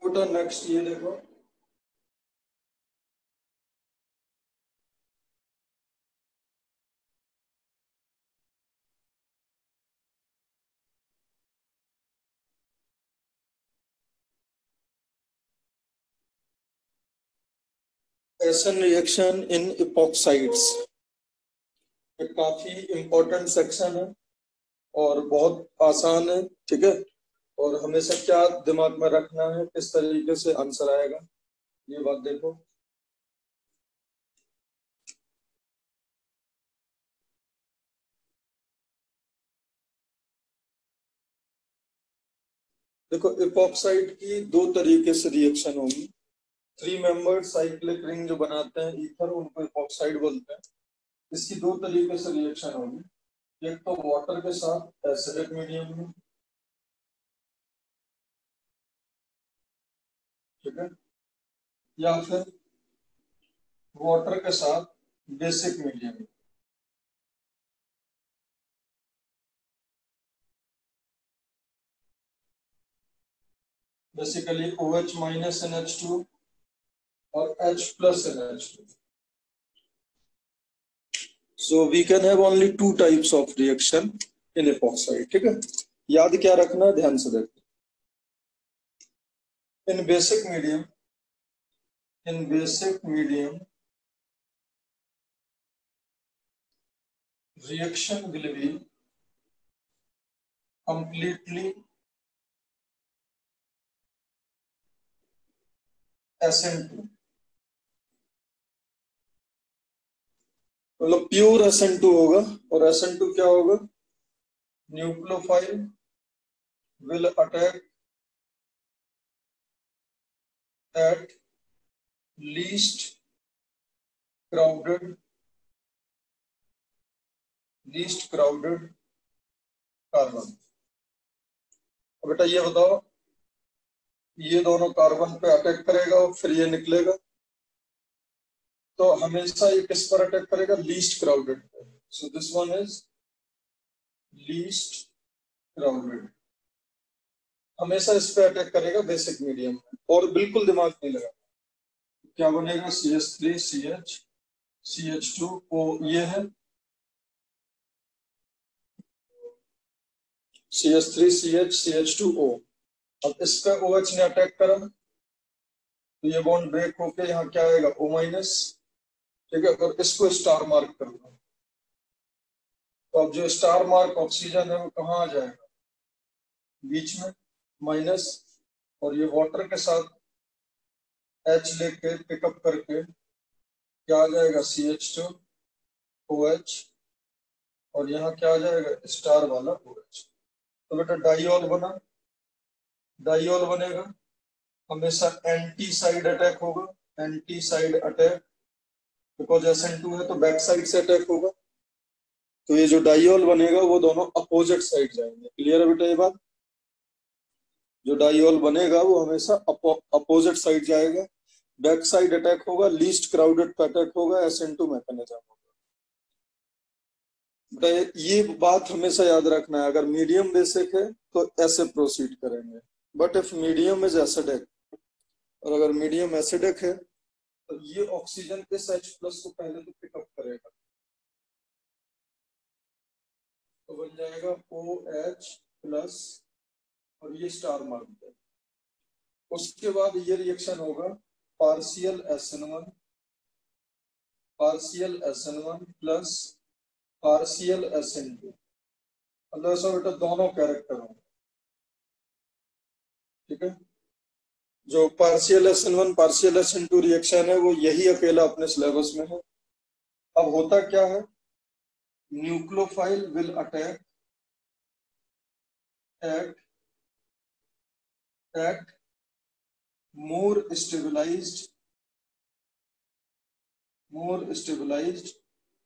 Next ये देखो, एसन reaction in इपॉक्साइड्स। ये काफी इंपॉर्टेंट सेक्शन है और बहुत आसान है, ठीक है। और हमेशा क्या दिमाग में रखना है, किस तरीके से आंसर आएगा, ये बात देखो। देखो इपॉक्साइड की दो तरीके से रिएक्शन होगी। 3 मेंबर्ड साइक्लिक रिंग जो बनाते हैं ईथर, उनको इपॉक्साइड बोलते हैं। इसकी दो तरीके से रिएक्शन होगी, एक तो वाटर के साथ एसिडिक मीडियम में, ठीक है, या फिर वाटर के साथ बेसिक मीडियम में। बेसिकली OH माइनस NH2 और H plus NH2. So we can have only 2 types of reaction in epoxide, ठीक है। याद क्या रखना है, ध्यान से देखो। In basic medium reaction will be completely SN2, मतलब प्योर SN2 होगा। और SN2 क्या होगा, nucleophile will attack at least crowded carbon. अब बेटा ये बताओ, ये दोनों कार्बन पे अटैक करेगा और फिर ये निकलेगा, तो हमेशा ये किस पर अटैक करेगा, लीस्ट क्राउडेड पे। So this one is least crowded, हमेशा इस पे अटैक करेगा बेसिक मीडियम में, और बिल्कुल दिमाग नहीं लगा। क्या बनेगा, CH3CH CH2O, ये है CH3CH CH2O। अब इस पे OH ने अटैक करा तो ये बॉन्ड ब्रेक होके यहाँ क्या आएगा, O-, ठीक है। और इसको स्टार मार्क कर दो, तो अब जो स्टार मार्क ऑक्सीजन है वो कहाँ आ जाएगा, बीच में, माइनस। और ये वाटर के साथ H लेके पिकअप करके क्या आ जाएगा, CH2OH, और यहाँ क्या आ जाएगा, स्टार वाला OH। तो बेटा डाइऑल बनेगा, हमेशा एंटी साइड अटैक होगा, anti side attack, because SN2 है तो बैक साइड से अटैक होगा। तो ये जो डाइऑल बनेगा वो दोनों अपोजिट साइड जाएंगे। क्लियर है बेटा ये बात, जो डाइऑल बनेगा वो हमेशा अपोजिट साइड जाएगा, बैक साइड अटैक होगा, लीस्ट क्राउडेड पे अटैक होगा, SN2 मैकेनिज्म होगा। ये बात हमेशा याद रखना है, अगर मीडियम बेसिक है तो ऐसे प्रोसीड करेंगे, but if medium is acidic, और अगर मीडियम एसिडिक है तो ये ऑक्सीजन इस H प्लस को पहले तो पिकअप करेगा, तो बन जाएगा OH प्लस, और ये स्टार मार्क है। उसके बाद ये रिएक्शन होगा partial SN1 plus partial SN2, मतलब ऐसा बेटा दोनों कैरेक्टर होंगे, ठीक है। जो partial SN1 partial SN2 reaction है वो यही अकेला अपने सिलेबस में है। अब होता क्या है, nucleophile will attack at more stabilized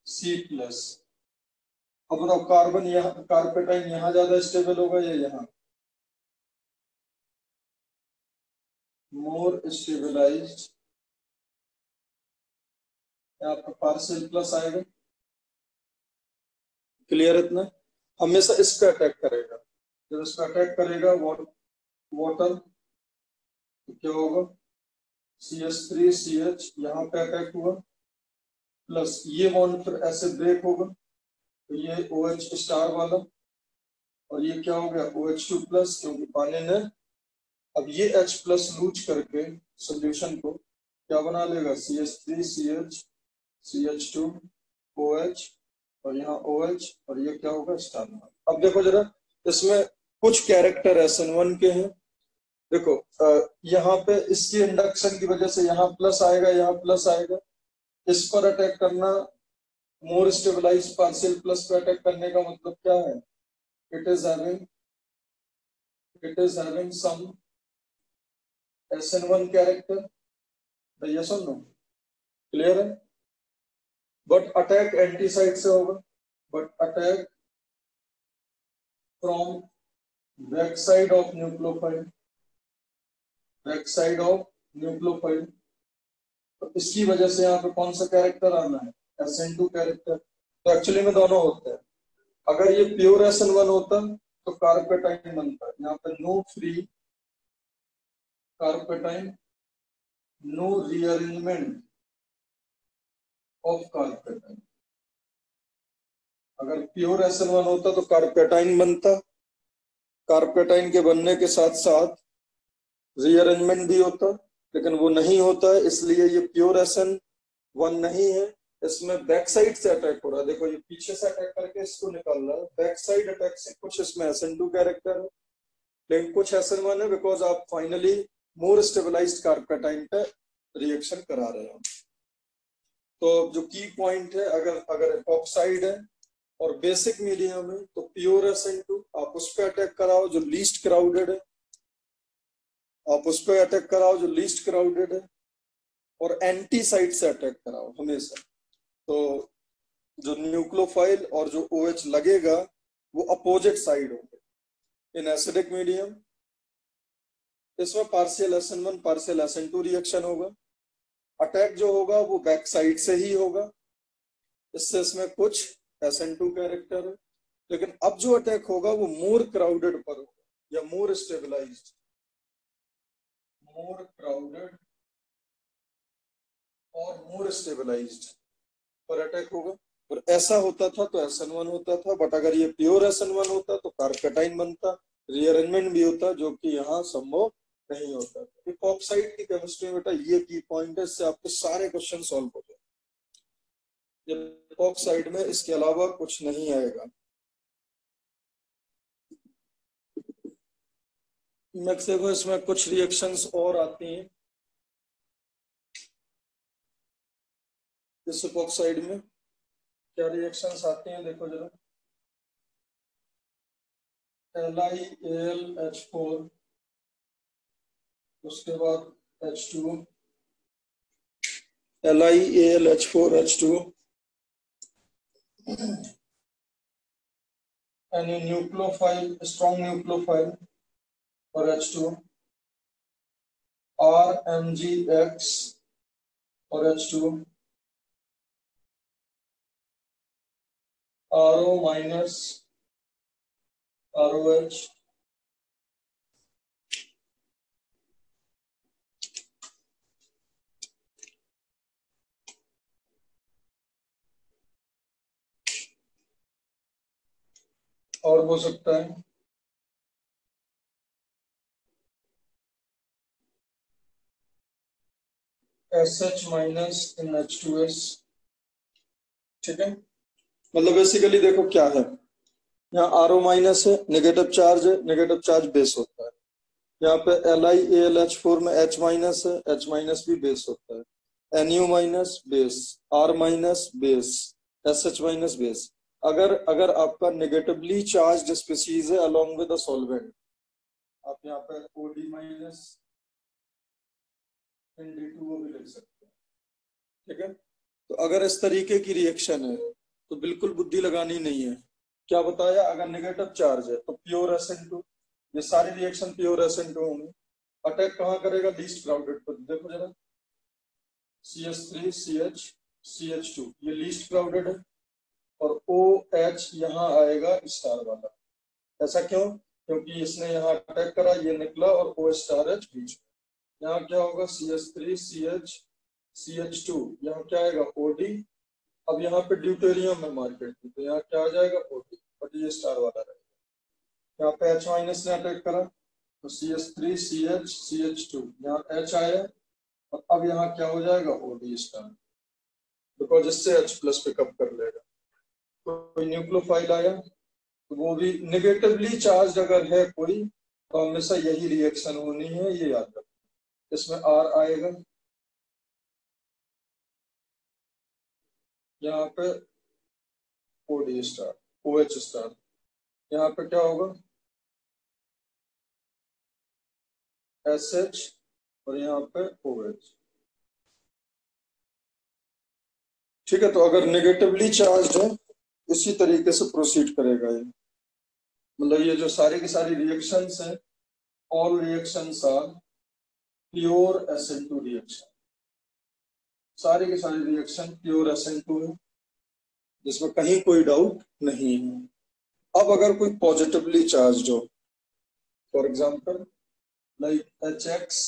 C plus. अब बताओ कार्बन यहाँ, कार्पेटाइन यहाँ ज्यादा स्टेबल होगा या यहाँ, मोर स्टेबलाइज्ड, यहाँ पर पार्शियल प्लस आएगा। क्लियर इतना, हमेशा इस पे अटैक करेगा, जब इस पे अटैक करेगा वाटर, तो क्या होगा, CH3CH यहाँ पे अटैक हुआ, प्लस ये बॉन्ड फिर ऐसे ब्रेक होगा, तो ये OH स्टार वाला, और ये क्या हो गया OH2 प्लस, क्योंकि पानी ने अब ये H प्लस लूज करके सोल्यूशन को क्या बना लेगा, CH3CH CH2 OH, और यहाँ OH, और ये क्या होगा स्टार। अब देखो जरा, इसमें कुछ कैरेक्टर SN1 के हैं। देखो यहाँ पे इसकी इंडक्शन की वजह से यहाँ प्लस आएगा, यहाँ प्लस आएगा। इस पर अटैक करना, मोर स्टेबलाइज पार्शियल प्लस पे अटैक करने का मतलब क्या है, it is having some SN1 character, yes और नो, क्लियर है। बट अटैक एंटी साइड से होगा, but attack from back side of nucleophile, back side of nucleophile. तो इसकी वजह से यहाँ पे कौन सा कैरेक्टर आना है, SN2 कैरेक्टर। तो एक्चुअली में दोनों होते हैं। अगर ये प्योर SN1 होता तो कार्पेटाइन बनता है, यहाँ पे no free carbocation, no rearrangement of carbocation. अगर प्योर SN1 होता तो कार्पेटाइन बनता, कार्पेटाइन के बनने के साथ साथ रीअरेंजमेंट भी होता, लेकिन वो नहीं होता है, इसलिए ये प्योर SN1 नहीं है। इसमें बैक साइड से अटैक हो रहा है, देखो ये पीछे से अटैक करके इसको निकाल रहा है, बैक साइड अटैक से कुछ इसमें SN2 कैरेक्टर है, लेकिन कुछ SN1 है, बिकॉज आप फाइनली मोर स्टेबलाइज्ड कार्पेटाइन पे रिएक्शन करा रहे हो। तो जो की पॉइंट है, अगर एपॉक्साइड है और बेसिक मीडियम है तो प्योर SN2 आप उस पर अटैक कराओ जो लीस्ट क्राउडेड है, आप उस पर अटैक कराओ जो लीस्ट क्राउडेड है, और एंटी साइड से अटैक कराओ हमेशा। तो जो न्यूक्लियोफाइल और जो OH लगेगा वो अपोजिट साइड होंगे। इन एसिडिक मीडियम इसमें partial SN1 partial SN2 reaction होगा, अटैक जो होगा वो बैक साइड से ही होगा, इससे इसमें कुछ SN2 कैरेक्टर है, लेकिन अब जो अटैक होगा वो मोर क्राउडेड पर होगा या मोर स्टेबलाइज्ड, मोर क्राउडेड और मोर स्टेबलाइज्ड पर अटैक होगा। और ऐसा होता था तो SN1 होता था, बट अगर ये प्योर SN1 होता तो कार्पेटाइन बनता, रीअरेंजमेंट भी होता, जो कि यहाँ संभव नहीं होता। इपॉक्साइड की केमिस्ट्री में बेटा ये की पॉइंट है, इससे आपके सारे क्वेश्चन सॉल्व हो जाए। इपॉक्साइड में इसके अलावा कुछ नहीं आएगा। नेक्स्ट देखो, इसमें कुछ रिएक्शंस और आती हैं इस इपॉक्साइड में। क्या रिएक्शंस आती हैं देखो जरा, LiAlH4, उसके बाद H2O, LiAlH4H2O, any nucleophile, strong nucleophile for H2O, RMgX for H2O, RO minus ROH, और हो सकता है SH माइनस इन H2S। ठीक है, मतलब बेसिकली देखो क्या है, यहाँ RO माइनस है, नेगेटिव चार्ज है, नेगेटिव चार्ज बेस होता है। यहाँ पे LiAlH4 में H माइनस है, H माइनस भी बेस होता है, NU minus base, R minus base, SH minus base. अगर आपका नेगेटिवली चार्ज स्पीसीज है अलोंग विद द सॉल्वेंट, आप यहाँ पे OD माइनस ND2O भी लिख सकते हैं। ठीक है, तो अगर इस तरीके की रिएक्शन है तो बिल्कुल बुद्धि लगानी नहीं है। क्या बताया, अगर नेगेटिव चार्ज है तो प्योर SN2, ये सारी रिएक्शन प्योर SN2 होंगे। अटैक कहाँ करेगा, लीस्ट क्राउडेड पर। देखो जरा, CH3CH CH2 ये लीस्ट क्राउडेड है, और OH यहाँ आएगा स्टार वाला। ऐसा क्यों, क्योंकि इसने यहाँ अटैक करा, ये निकला और O स्टार H बीच में। यहाँ क्या होगा CH3 CH2, यहाँ क्या आएगा OD। अब यहाँ पे ड्यूटेरियम है मार्केट में, तो यहाँ क्या आ जाएगा OD, बट ये स्टार वाला रहेगा। यहाँ पे H माइनस ने अटैक करा तो CH3 CH2, यहाँ H आया और अब यहाँ क्या हो जाएगा OD स्टार, बिकॉज इससे H प्लस पिकअप कर लेगा। कोई न्यूक्लियोफाइल आया तो वो भी निगेटिवली चार्ज अगर है कोई, तो हमेशा यही रिएक्शन होनी है, ये याद रखो। इसमें R आएगा, यहाँ पे OD स्टार OH स्टार, यहाँ पे क्या होगा SH और यहाँ पे OH। ठीक है, तो अगर नेगेटिवली चार्ज है इसी तरीके से प्रोसीड करेगा ये, मतलब ये जो सारी की सारी रिएक्शंस हैं, all reactions are pure SN2 reaction, सारी की सारी रिएक्शन प्योर SN2 है, जिसमें कहीं कोई डाउट नहीं है। अब अगर कोई पॉजिटिवली चार्ज हो, for example like HX,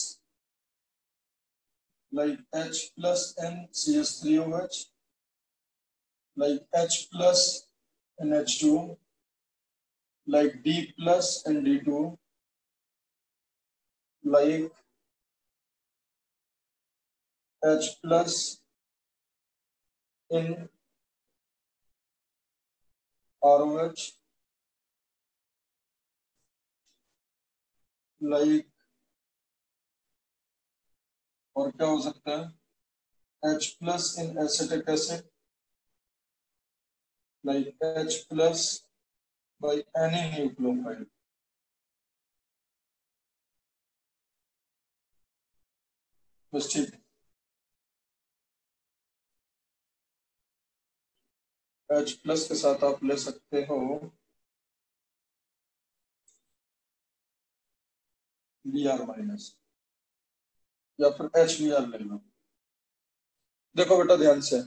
like H plus NCH3OH, like H plus NH2, like D plus ND2, like H plus in ROH, like और क्या हो सकता है H plus in acetic acid, like H plus by any nucleophile। बस ठीक है, H plus के साथ आप ले सकते हो Br माइनस या फिर HBr ले लो। देखो बेटा ध्यान से,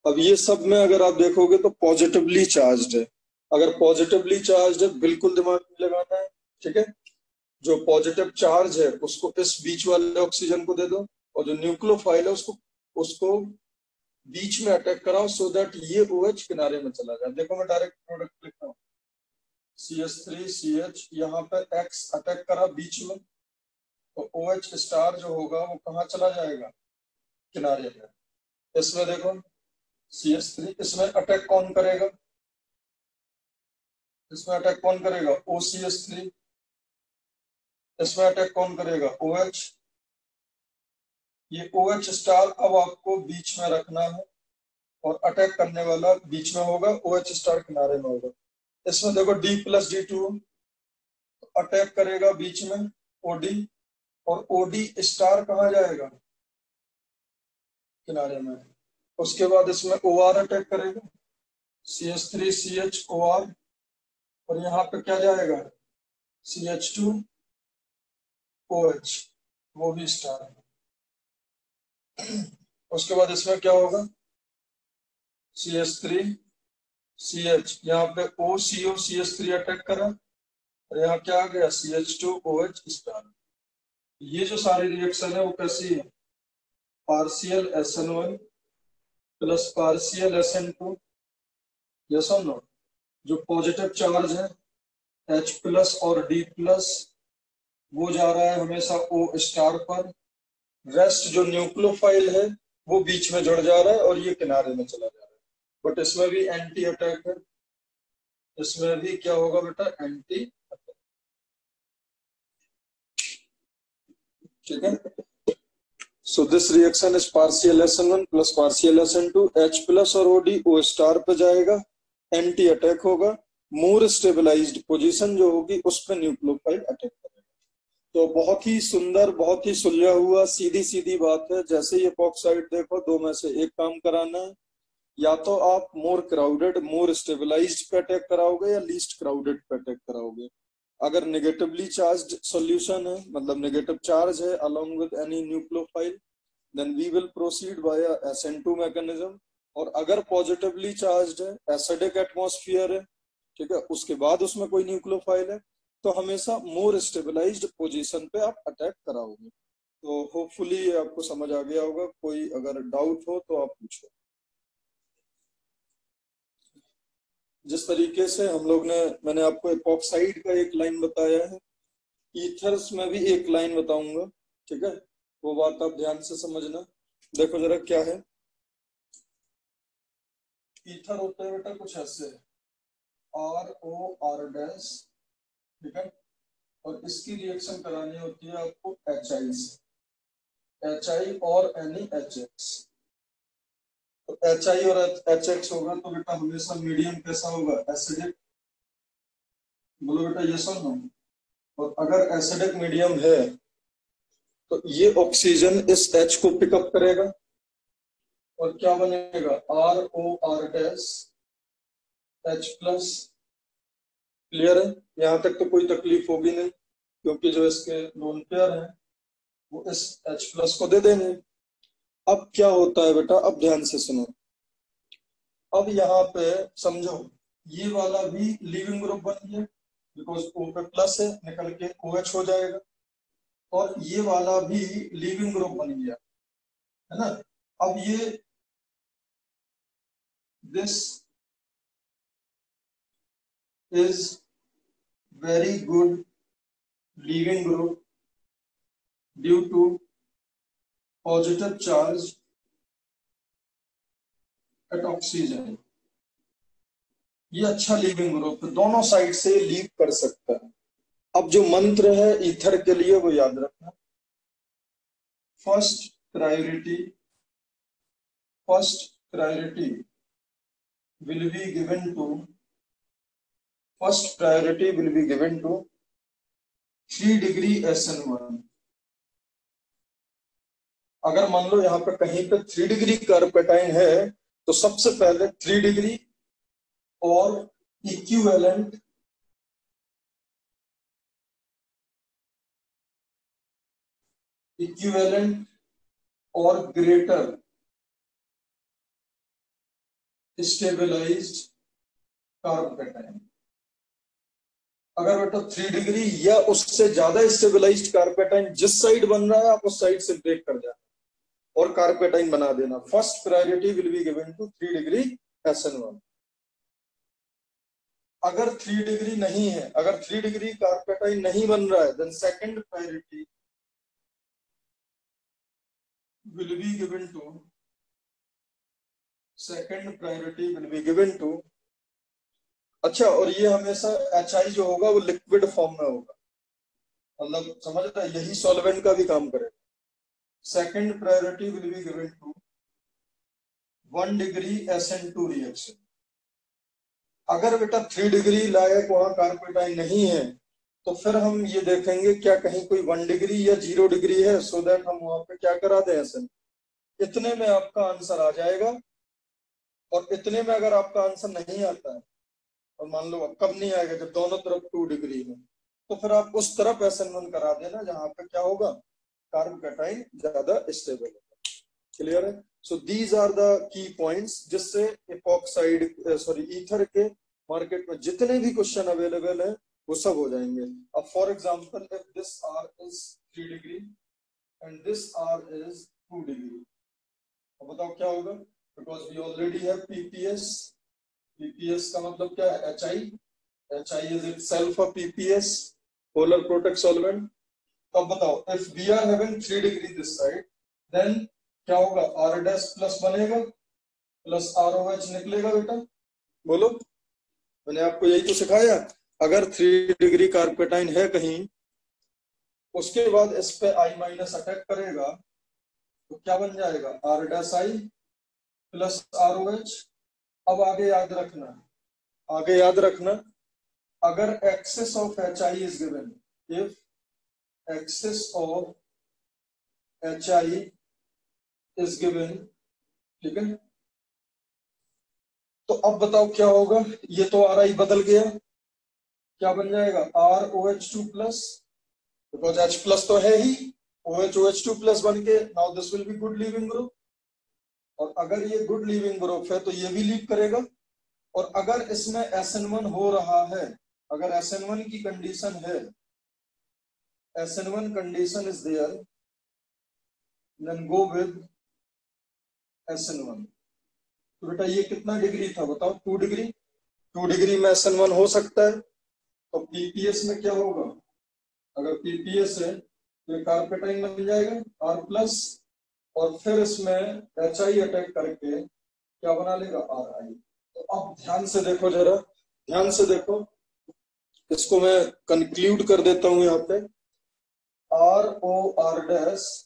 अब ये सब में अगर आप देखोगे तो पॉजिटिवली चार्ज है, अगर पॉजिटिवली चार्ज है बिल्कुल दिमाग में लगाना है। ठीक है, जो पॉजिटिव चार्ज है उसको इस बीच वाले ऑक्सीजन को दे दो, और जो न्यूक्लियोफाइल है उसको उसको बीच में अटैक कराओ, सो दैट ये OH किनारे में चला जाए। देखो मैं डायरेक्ट प्रोडक्ट लिख रहा हूँ, CH3 CH, यहाँ पे X अटैक करा बीच में, तो OH स्टार जो होगा वो कहाँ चला जाएगा, किनारे में। इसमें देखो CH3, इसमें अटैक कौन करेगा, इसमें अटैक कौन करेगा OCH3, इसमें अटैक कौन करेगा OH। ये OH स्टार अब आपको बीच में रखना है, और अटैक करने वाला बीच में होगा, OH स्टार किनारे में होगा। इसमें देखो D प्लस D2 अटैक करेगा बीच में OD, और OD स्टार कहाँ जाएगा, किनारे में। उसके बाद इसमें OR अटैक करेगा, CH3 CH OR, और यहाँ पे क्या जाएगा CH2 OH, वो भी स्टार है। उसके बाद इसमें क्या होगा CH3 CH, यहाँ पे OCO CH3 अटैक करा, और यहाँ क्या आ गया CH2 OH स्टार। ये जो सारी रिएक्शन है वो कैसी है, partial SN1 plus partial SN2। Yes और नो, जो पॉजिटिव चार्ज है H प्लस और D प्लस वो जा रहा है हमेशा O स्टार पर, रेस्ट जो न्यूक्लियोफाइल है वो बीच में जुड़ जा रहा है और ये किनारे में चला जा रहा है। बट इसमें भी एंटी अटैक है, इसमें भी क्या होगा बेटा एंटी अटैक। ठीक है, so this reaction is partial SN1 plus partial SN2, H plus और OD O स्टार पे जाएगा, एंटी अटैक होगा, मोर स्टेबलाइज्ड पोजीशन जो होगी उस पर न्यूक्लियोफाइल अटैक करेगा। तो बहुत ही सुंदर, बहुत ही सुलझा हुआ, सीधी सीधी बात है। जैसे ये पॉक्साइड देखो, दो में से एक काम कराना है, या तो आप मोर क्राउडेड मोर स्टेबलाइज्ड पे अटैक कराओगे या लीस्ट क्राउडेड पे अटैक कराओगे। अगर नेगेटिवली चार्ज्ड सॉल्यूशन है, मतलब नेगेटिव चार्ज है along with any nucleophile, then we will proceed by SN2 mechanism. और अगर पॉजिटिवली चार्ज्ड है, एसिडिक एटमॉस्फेयर है, ठीक है, उसके बाद उसमें कोई न्यूक्लियोफाइल है, तो हमेशा मोर स्टेबलाइज्ड पोजीशन पे आप अटैक कराओगे। तो होपफुली आपको समझ आ गया होगा। कोई अगर डाउट हो तो आप पूछो। जिस तरीके से हम लोग ने, मैंने आपको एपॉक्साइड का एक लाइन बताया है, ईथर्स में भी एक लाइन बताऊंगा, ठीक है, वो बात आप ध्यान से समझना। देखो जरा क्या है। ईथर होता है बेटा कुछ ऐसे, ROR डैश, ठीक है, और इसकी रिएक्शन करानी होती है आपको HI से, HI और NaHX। तो HI और HX होगा तो बेटा हमेशा मीडियम कैसा होगा, एसिडिक। बोलो बेटा ये सुन लो। और अगर एसिडिक मीडियम है तो ये ऑक्सीजन इस H को पिकअप करेगा और क्या बनेगा, ROR डैश H+। क्लियर है? यहां तक तो कोई तकलीफ होगी नहीं, क्योंकि जो इसके लोन पेयर हैं वो इस H+ को दे देंगे। अब क्या होता है बेटा, अब ध्यान से सुनो। अब यहाँ पे समझो, ये वाला भी लीविंग ग्रुप बन गया, बिकॉज O पे प्लस है, निकल के OH हो जाएगा। और ये वाला भी लीविंग ग्रुप बन गया, है ना। अब ये this is very good leaving group due to positive charge at oxygen. ये अच्छा लीविंग ग्रुप दोनों साइड से लीव कर सकता है। अब जो मंत्र है ईथर के लिए वो याद रखना, first priority will be given to first priority will be given to 3 degree SN1। अगर मान लो यहाँ पे कहीं पे 3 डिग्री कार्पेटाइन है तो सबसे पहले 3 डिग्री और इक्विवेलेंट और ग्रेटर स्टेबलाइज्ड कार्पेटाइन। अगर बेटा 3 डिग्री या उससे ज्यादा स्टेबलाइज्ड कार्पेटाइन जिस साइड बन रहा है आप उस साइड से ब्रेक कर जाना और कार्पेटाइन बना देना। First priority will be given to 3 degree SN1। अगर 3 डिग्री नहीं है, अगर 3 डिग्री कार्पेटाइन नहीं बन रहा है, then second priority will be given to अच्छा, और ये हमेशा HI जो होगा वो लिक्विड फॉर्म में होगा, मतलब समझ रहा है, यही सॉल्वेंट का भी काम करेगा। Second priority will be given to 1 degree SN2 reaction. अगर बेटा 3 डिग्री लायक वहां कार्पेटाइन नहीं है तो फिर हम ये देखेंगे क्या कहीं कोई 1 डिग्री या 0 डिग्री है, सो दैट हम वहां पे क्या करा दें SN। इतने में आपका आंसर आ जाएगा। और इतने में अगर आपका आंसर नहीं आता है, और मान लो कब नहीं आएगा, जब दोनों तरफ 2 डिग्री है, तो फिर आप उस तरफ SN1 करा देना जहां पे क्या होगा, कार्बोकेटाइन ज्यादा स्टेबल होगा। क्लियर है? So these are the key points जिससे एपॉक्साइड ईथर के मार्केट में जितने भी क्वेश्चन अवेलेबल है वो सब हो जाएंगे। अब for example if this R is 3 degree and this R is 2 degree, अब बताओ क्या होगा, because we already have PPS। PPS का मतलब क्या है, HI is itself a PPS, polar protect solvent। अब बताओ if we are having 3 degree this side, then क्या होगा, R डैश प्लस बनेगा प्लस ROH निकलेगा बेटा। बोलो, मैंने आपको यही तो सिखाया। अगर 3 डिग्री कार्पेटाइन है कहीं, उसके बाद इस पे I- अटैक करेगा तो क्या बन जाएगा, R dash I plus ROH। अब आगे याद रखना, अगर excess of HI is given, if excess of HI is given, ठीक है, तो अब बताओ क्या होगा, ये तो RI बदल गया, क्या बन जाएगा, ROH2 plus, because H plus तो है ही, OH2 प्लस बन के now this will be good leaving group. और अगर ये गुड लीविंग ग्रुप है तो ये भी लीव करेगा। और अगर इसमें SN1 हो रहा है, अगर SN1 की कंडीशन है, SN1 condition is there, then go with SN1। तो बेटा ये कितना डिग्री था बताओ, 2 डिग्री। 2 डिग्री में SN1 हो सकता है। तो पीपीएस में क्या होगा, अगर पीपीएस है तो ये कार्पेटाइन बन जाएगा R प्लस, और फिर इसमें HI अटैक करके क्या बना लेगा RI। तो अब ध्यान से देखो, जरा ध्यान से देखो, इसको मैं कंक्लूड कर देता हूं यहाँ पे। ROR डैश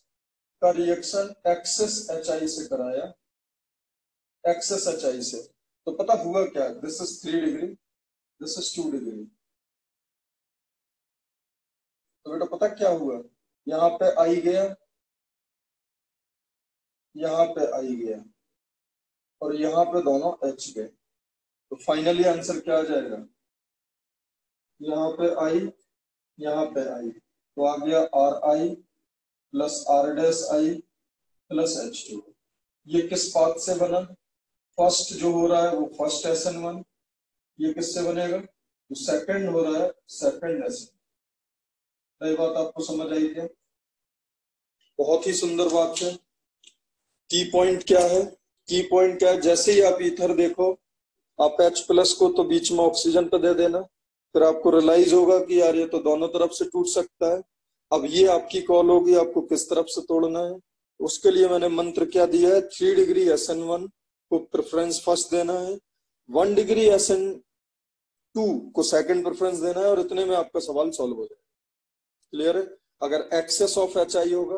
का रिएक्शन एक्सेस HI से कराया, एक्सेस HI से, तो पता हुआ क्या, this is 3 degree, this is 2 degree. तो बेटा पता क्या हुआ, यहाँ पे आई गया, यहाँ पे आई गया, और यहाँ पे दोनों H गए। तो फाइनली आंसर क्या आ जाएगा, यहाँ पे आई, यहाँ पे आई, तो आ गया RI plus R dash I plus H2। ये किस पाथ से बना, फर्स्ट जो हो रहा है वो फर्स्ट SN1, ये किससे बनेगा, तो सेकंड हो रहा है सेकंड SN। ये बात आपको समझ आई क्या, बहुत ही सुंदर बात है। की पॉइंट क्या है, की पॉइंट क्या है, जैसे ही आप ईथर देखो, आप H प्लस को तो बीच में ऑक्सीजन पे दे देना, फिर आपको रियलाइज होगा कि यार ये तो दोनों तरफ से टूट सकता है। अब ये आपकी कॉल होगी, आपको किस तरफ से तोड़ना है। उसके लिए मैंने मंत्र क्या दिया है, 3 डिग्री SN1 को प्रेफरेंस फर्स्ट देना है, 1 डिग्री SN2 को सेकंड प्रेफरेंस देना है, और इतने में आपका सवाल सॉल्व हो जाएगा। क्लियर है। अगर एक्सेस ऑफ HI होगा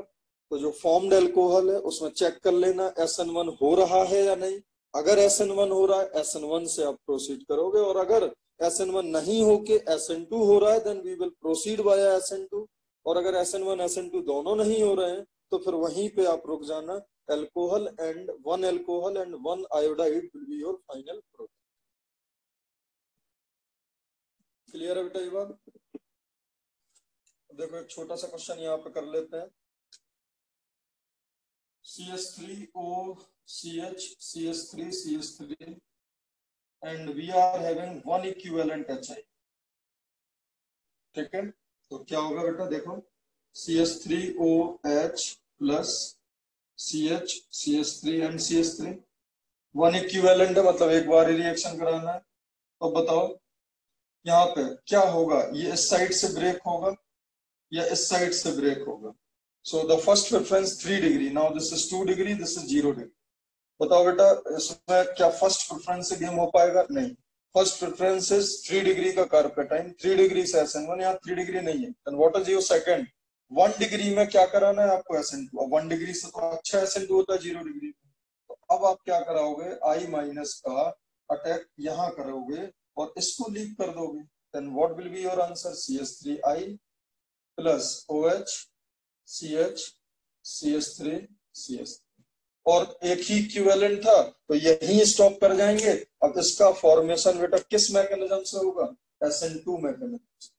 तो जो फॉर्म्ड एल्कोहल है उसमें चेक कर लेना SN1 हो रहा है या नहीं। अगर SN1 हो रहा है, SN1 से आप प्रोसीड करोगे, और अगर SN1 नहीं होके SN2 हो रहा है, then we will proceed via SN2। और अगर SN1 SN2 दोनों नहीं हो रहे हैं तो फिर वहीं पे आप रुक जाना, alcohol and 1 iodide will be your final product. Clear है बेटा ये बात। देखो एक छोटा सा क्वेश्चन यहाँ पे कर लेते हैं, CH3OCH CH3 and we are having 1 equivalent HI। ठीक है, तो क्या होगा बेटा, देखो CH3OH plus CH3 and CH3 1 equivalent है, मतलब एक बार ही रिएक्शन कराना है। तो बताओ यहाँ पे क्या होगा, ये इस साइड से ब्रेक होगा या इस साइड से ब्रेक होगा। So the first preference 3 degree, now this is 2 degree, this is 0 degree. बताओ बेटा इसमें क्या फर्स्ट प्रेफरेंस से गेम हो पाएगा, नहीं। फर्स्ट प्रेफरेंस इज 3 डिग्री का कार्पेटाइन, 3 डिग्री से SN1, यहाँ 3 डिग्री नहीं है, then what is your second, 1 degree में क्या कराना है आपको SN2। अब 1 डिग्री से तो अच्छा SN2 होता है 0 डिग्री। तो अब आप क्या कराओगे, I माइनस का अटैक यहाँ करोगे और इसको लीव कर दोगे, then what will be your answer, CH3I plus OH CH CH3 CH3, और एक ही इक्विवेलेंट था तो यही स्टॉप कर जाएंगे। अब इसका फॉर्मेशन बेटा किस मैकेनिज्म से होगा, SN2 मैकेनिज्म से।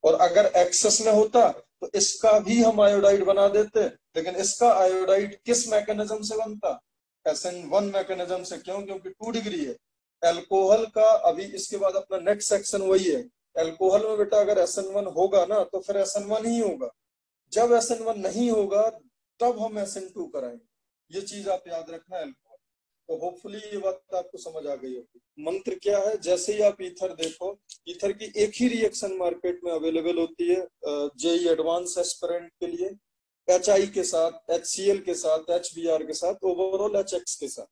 और अगर एक्सेस में होता तो इसका भी हम आयोडाइड बना देते, लेकिन इसका आयोडाइड किस मैकेनिज्म से बनता, SN1 मैकेनिज्म से। क्यों, क्योंकि 2 डिग्री है एल्कोहल का। अभी इसके बाद अपना नेक्स्ट सेक्शन वही है, एल्कोहल में बेटा अगर SN1 होगा ना तो फिर SN1 ही होगा, जब SN1 नहीं होगा तब हम SN2 कराएंगे। ये चीज आप याद रखना एल्कोहल। तो होपफुली ये बात आपको समझ आ गई होगी। मंत्र क्या है, जैसे ही आप ईथर देखो, ईथर की एक ही रिएक्शन मार्केट में अवेलेबल होती है जेई एडवांस एस्पिरेंट के लिए, HI के साथ, HCl के साथ, HBr के साथ, ओवरऑल HX के साथ।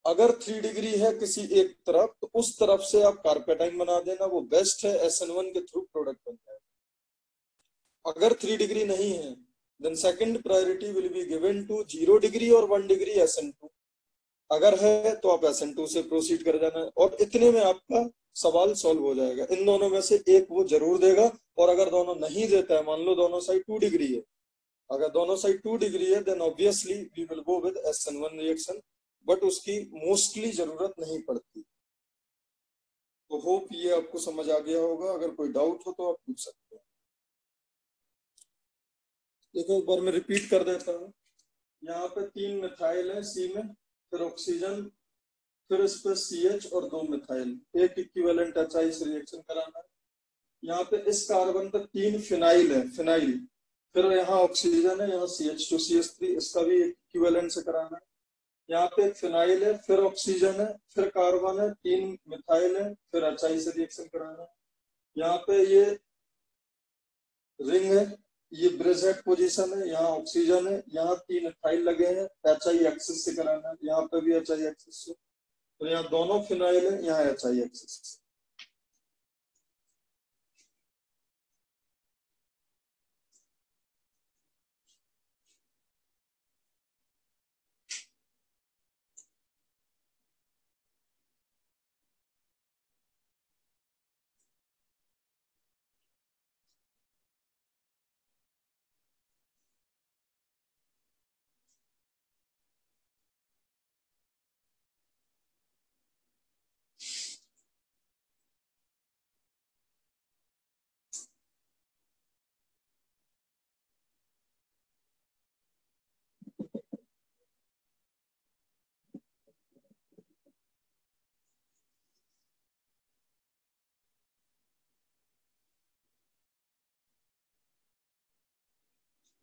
अगर 3 डिग्री है किसी एक तरफ तो उस तरफ से आप कार्पेटाइन बना देना, वो बेस्ट है, SN1 के थ्रू प्रोडक्ट बन जाएगा। अगर 3 डिग्री नहीं है then second priority will be given to 0 degree और 1 डिग्री SN2। अगर है तो आप SN2 से प्रोसीड कर जाना है, और इतने में आपका सवाल सॉल्व हो जाएगा। इन दोनों में से एक वो जरूर देगा, और अगर दोनों नहीं देता है, मान लो दोनों साइड 2 डिग्री है, अगर दोनों साइड 2 डिग्री है then obviously we will go with SN1 reaction, but उसकी मोस्टली जरूरत नहीं पड़ती। तो होप ये आपको समझ आ गया होगा, अगर कोई डाउट हो तो आप पूछ सकते हैं। देखो एक बार मैं रिपीट कर देता हूँ, यहाँ पे 3 मिथाइल है C में, फिर ऑक्सीजन, फिर इस पे CH और 2 मिथाइल, एक इक्विवेलेंट HI से रिएक्शन कराना है। यहाँ पे इस कार्बन पे 3 फिनाइल है, फिनाइल फिर यहाँ ऑक्सीजन है, यहाँ CH2CH3, इसका भी इक्विवेलेंट से कराना है। यहाँ पे एक फिनाइल है, फिर ऑक्सीजन है, फिर कार्बन है, 3 मिथाइल है, फिर HI से रिएक्शन कराना है। यहाँ पे ये रिंग है, ये ब्रेजेट पोजीशन है, यहाँ ऑक्सीजन है, यहाँ 3 इथाइल लगे हैं, HI एक्सिस से कराना है। यहाँ पे भी HI एक्सिस से, तो यहाँ दोनों फिनाइल है, यहाँ HI एक्सिस।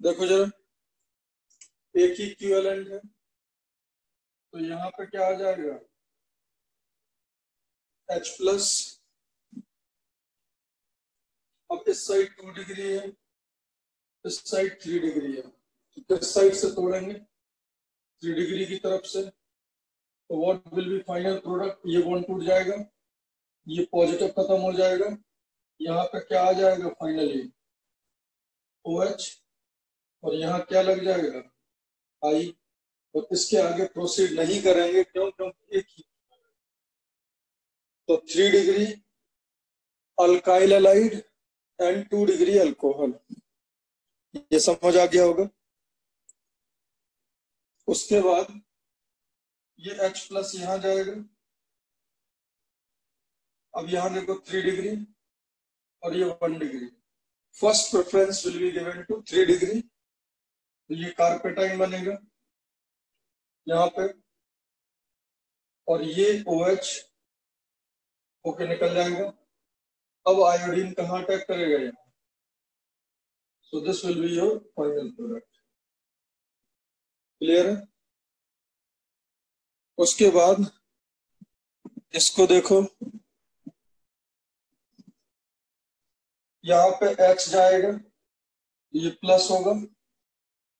देखो जरा, एक ही इक्विवेलेंट है, तो यहाँ पे क्या आ जाएगा, H+। अब इस साइड 2 डिग्री है, इस साइड 3 डिग्री है, तो किस साइड से तोड़ेंगे, 3 डिग्री की तरफ से। तो what will B final product, ये बॉन्ड टूट जाएगा, ये पॉजिटिव खत्म हो जाएगा, यहाँ पे क्या आ जाएगा फाइनली, OH, और यहाँ क्या लग जाएगा, I। और इसके आगे प्रोसीड नहीं करेंगे, क्यों, क्योंकि एक ही। तो 3 degree alkyl allied and 2 degree alcohol, ये समझ आ गया होगा। उसके बाद ये H+ यहाँ जाएगा। अब यहाँ देखो 3 डिग्री और ये 1 degree, first preference will be given to 3 degree, तो ये कार्पेटाइन बनेगा यहाँ पे, और ये OH होके निकल जाएगा। अब आयोडीन कहाँ अटैक करेगा यहाँ, so this will be your final product. Clear है। उसके बाद इसको देखो, यहाँ पे H जाएगा, ये प्लस होगा।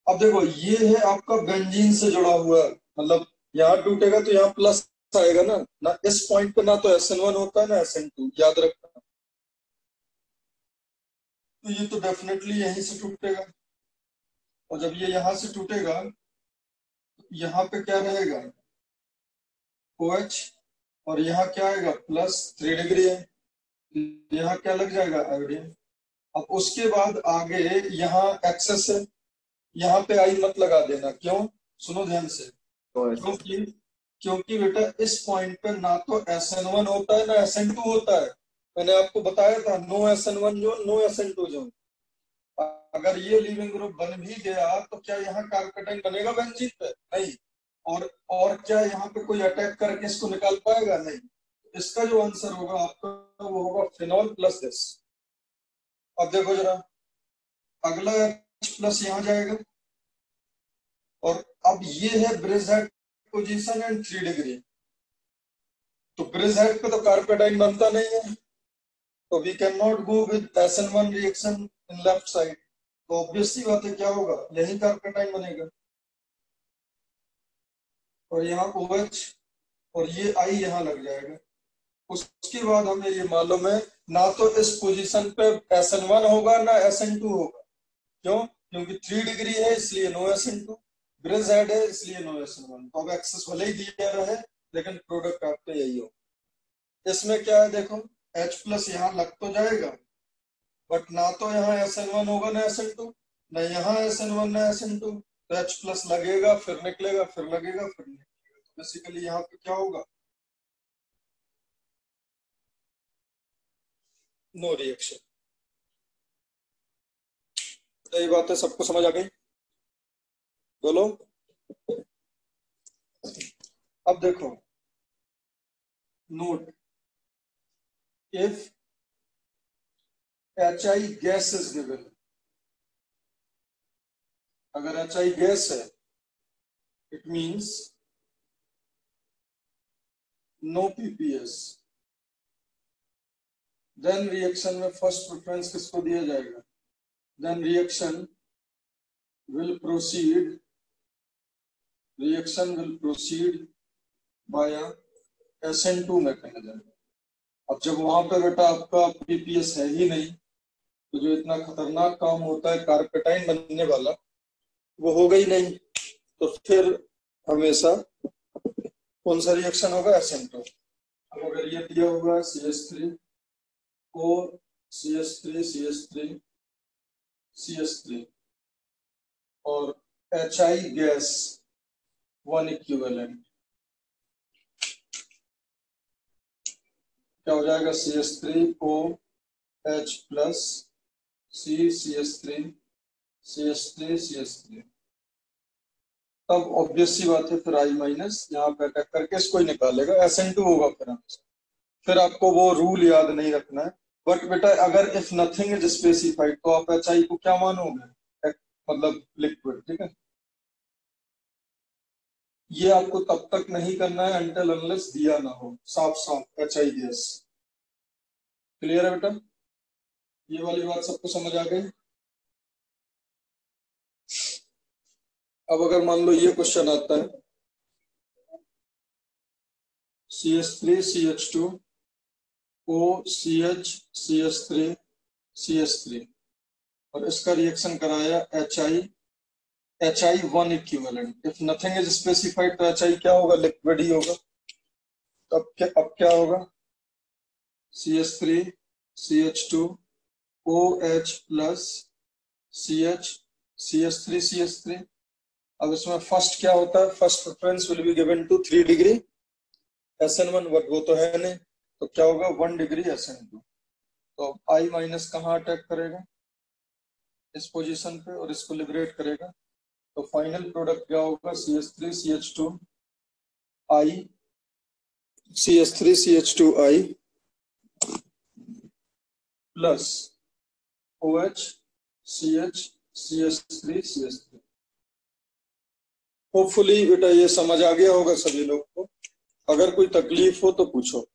अब देखो ये है आपका बेंजीन से जुड़ा हुआ, मतलब यहाँ टूटेगा तो यहाँ प्लस आएगा ना इस पॉइंट पे ना तो SN1 होता है ना SN2, याद रखना। तो ये तो डेफिनेटली यहीं से टूटेगा, और जब ये यहाँ से टूटेगा तो यहाँ पे क्या रहेगा, OH, और यहाँ क्या आएगा, +3 डिग्री है, यहाँ क्या लग जाएगा, आयोडीन। अब उसके बाद आगे यहाँ एक्सेस है, यहाँ पे आई मत लगा देना, क्यों, सुनो ध्यान से, क्योंकि क्योंकि बेटा इस पॉइंट पे ना तो SN1 होता है ना SN2 होता है। मैंने आपको बताया था, no SN1 zone, no SN2 zone. अगर ये लिविंग ग्रुप बन भी गया तो क्या यहाँ कार्पेटाइन बनेगा बेंजीन पे, नहीं। और क्या यहाँ पे कोई अटैक करके इसको निकाल पाएगा, नहीं। इसका जो आंसर होगा आपका वो होगा फिनॉल प्लस दिस। अब देखो जरा, अगला H+ यहाँ जाएगा, और अब ये है bridge head position and 3 degree, तो ब्रिज हेड पे तो कार्पेटाइन बनता नहीं है, तो we can not go with SN1 reaction in left side, तो ऑब्वियस सी बात है क्या होगा, यही कार्पेटाइन बनेगा। और यहाँ OH और ये I यहाँ लग जाएगा। उसके बाद हमें ये मालूम है, ना तो इस पोजीशन पे SN1 होगा ना SN2 होगा, क्यों, क्योंकि 3 डिग्री है इसलिए नो SN2, ब्रिज हेड है इसलिए नो SN1। तो अब एक्सेस भले ही दिया रहे लेकिन प्रोडक्ट आपका यही हो। इसमें क्या है देखो, H+ यहाँ लग तो जाएगा, बट ना तो यहाँ SN1 होगा ना SN2, ना यहाँ SN1 ना SN2, तो H+ लगेगा फिर निकलेगा, फिर लगेगा फिर निकलेगा, तो बेसिकली यहाँ पे क्या होगा, नो रिएक्शन। यही बात है, सबको समझ आ गई, बोलो। अब देखो, note, if HI gas is given, अगर HI गैस है it means no PPS, then reaction में फर्स्ट प्रेफरेंस किसको दिया जाएगा? Then reaction will proceed by SN2 mechanism. अब जब वहां पे बेटा आपका PPS है ही नहीं तो जो इतना खतरनाक काम होता है कार्पेटाइन बनने वाला वो होगा ही नहीं, तो फिर हमेशा कौन सा रिएक्शन होगा? SN2। अब अगर ये दिया होगा CH3 को CH3 और HI गैस 1 इक्विवेलेंट, क्या हो जाएगा? CH3OH प्लस CH3 तब ऑब्वियस सी बात है फिर I माइनस यहाँ पे अटैक करके इसको ही निकालेगा, SN2 होगा फिर आपको वो रूल याद नहीं रखना है। बट बेटा अगर इफ नथिंग इज स्पेसिफाइड तो आप HI को क्या मानोगे? मतलब लिक्विड, ठीक है। ये आपको तब तक नहीं करना है अनटिल अनलेस दिया ना हो साफ साफ HI गैस। क्लियर है बेटा? ये वाली बात सबको समझ आ गई? अब अगर मान लो ये क्वेश्चन आता है CH3CH2 OCH CH3 और इसका रिएक्शन कराया HI 1 equivalent. If nothing is specified तो HI क्या होगा? लिक्विड ही होगा। तो अब क्या होगा? CH3CH2 OH प्लस CH3 अब इसमें फर्स्ट क्या होता है? First preference will be given to 3 degree SN1, but वो तो है नहीं, तो क्या होगा? 1 डिग्री SN2। तो I माइनस कहाँ अटैक करेगा? इस पोजीशन पे, और इसको लिबरेट करेगा। तो फाइनल प्रोडक्ट क्या होगा? CH3CH2I plus OH CH3 hopefully बेटा ये समझ आ गया होगा सभी लोग को। अगर कोई तकलीफ हो तो पूछो।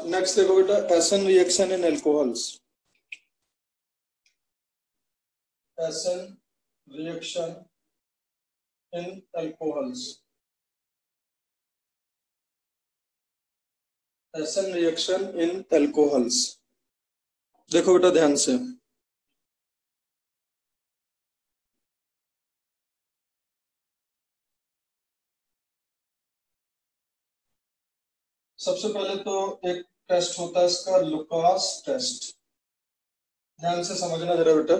नेक्स्ट देखो बेटा, SN reaction in alcohols. SN reaction in alcohols. SN reaction in alcohols. देखो बेटा ध्यान से, सबसे पहले तो एक टेस्ट होता है इसका लुकास टेस्ट। ध्यान से समझना जरा बेटा,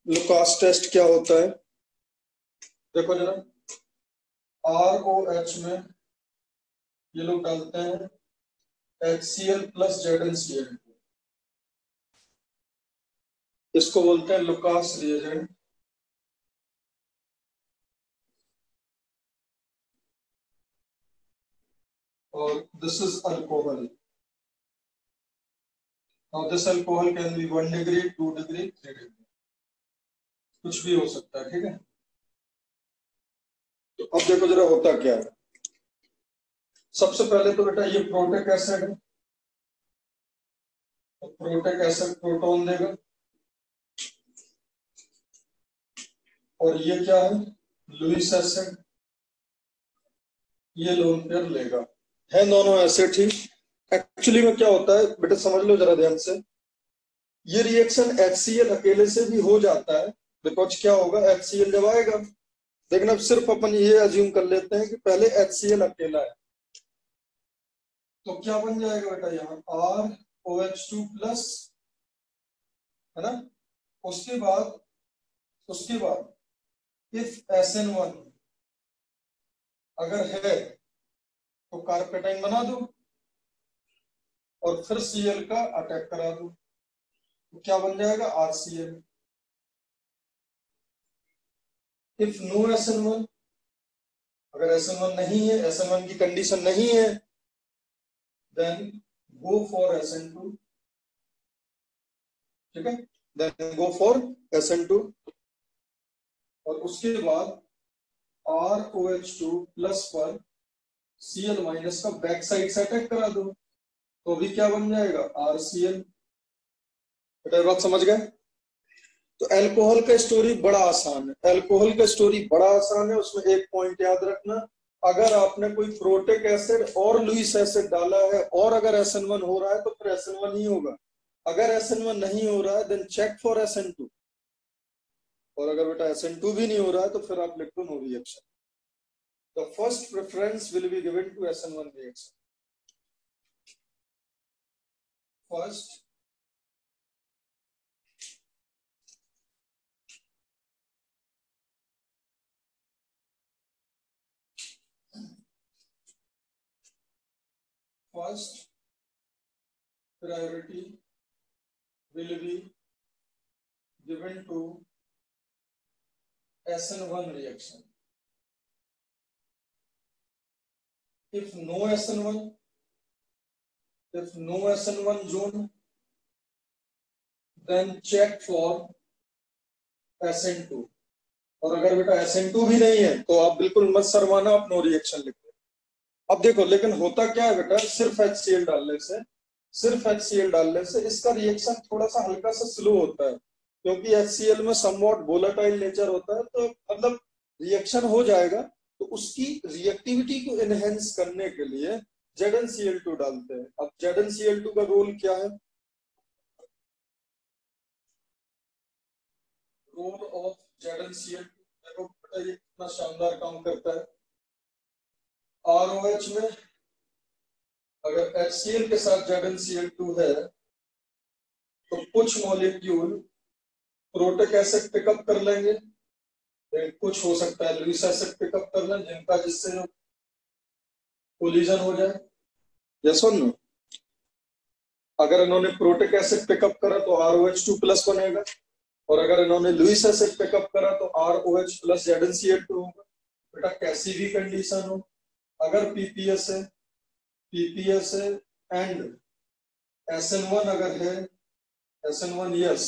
लुकास टेस्ट क्या होता है? देखो जरा, ROH में ये लोग डालते हैं HCl प्लस ZnCl, इसको बोलते हैं लुकास रिएजेंट। और this is alcohol. Now this alcohol can be 1 degree 2 degree 3 degree, कुछ भी हो सकता है, ठीक है। तो अब देखो जरा होता क्या है। सबसे पहले तो बेटा ये प्रोटिक एसिड है, तो प्रोटिक एसिड प्रोटॉन देगा, और ये क्या है? लुईस एसिड, ये लोन पेयर लेगा। है दोनों एसिड ही। एक्चुअली में क्या होता है बेटा, समझ लो जरा ध्यान से, ये रिएक्शन HCl अकेले से भी हो जाता है। बिकॉज क्या होगा, HCl जब आएगा, लेकिन अब सिर्फ अपन ये अज्यूम कर लेते हैं कि पहले HCl अकेला है, तो क्या बन जाएगा बेटा यहाँ ROH2 प्लस, है ना। उसके बाद इफ SN1 अगर है तो कार्पेटाइन बना दो और फिर Cl का अटैक करा दो, तो क्या बन जाएगा? RCl। इफ नो SN1, अगर SN1 नहीं है, SN1 की कंडीशन नहीं है, देन गो फॉर SN2, ठीक है, देन गो फॉर SN2, और उसके बाद ROH2 प्लस पर Cl माइनस का बैक साइड से अटैक करा दो, तो अभी क्या बन जाएगा RCl। बेटा बात समझ गए? तो अल्कोहल का स्टोरी बड़ा आसान है, अल्कोहल का स्टोरी बड़ा आसान है। उसमें एक पॉइंट याद रखना, अगर आपने कोई प्रोटिक एसिड और लुईस एसिड डाला है और अगर SN1 हो रहा है तो फिर SN1 ही होगा। अगर SN1 नहीं हो रहा है देन चेक फॉर SN2, और अगर बेटा SN2 भी नहीं हो रहा है तो फिर आप लिख दो no reaction. The first preference will be given to SN1 reaction. First first priority will be given to SN1 reaction. If no SN1 zone, then check for SN2, और अगर बेटा SN2 भी नहीं है तो आप बिल्कुल मत शर्माना, आप नो रिएक्शन लिख दो। अब देखो, लेकिन होता क्या है बेटा, सिर्फ HCl डालने से इसका रिएक्शन थोड़ा सा हल्का सा स्लो होता है, क्योंकि HCl में समवॉट वोलेटाइल नेचर होता है, तो मतलब रिएक्शन हो जाएगा, तो उसकी रिएक्टिविटी को एनहेंस करने के लिए ZnCl2 डालते हैं। अब ZnCl2 का रोल क्या है? रोल ऑफ ZnCl2, देखो बेटा ये कितना शानदार काम करता है। ROH में अगर HCl के साथ ZnCl2 है तो कुछ मॉलिक्यूल प्रोटिक एसिड पिकअप कर लेंगे, कुछ हो सकता है लुईस एसिड पिकअप कर लें, जिनका जिससे कोलिजन हो जाए। यस और नो? अगर इन्होंने प्रोटिक एसिड पिकअप करा तो ROH2 प्लस बनेगा, और अगर इन्होंने लुईस एसिड पिकअप करा तो ROH प्लस ZnCl2 होगा। बेटा कैसी भी कंडीशन हो, अगर PPS है एंड SN1 अगर है, SN1 यस,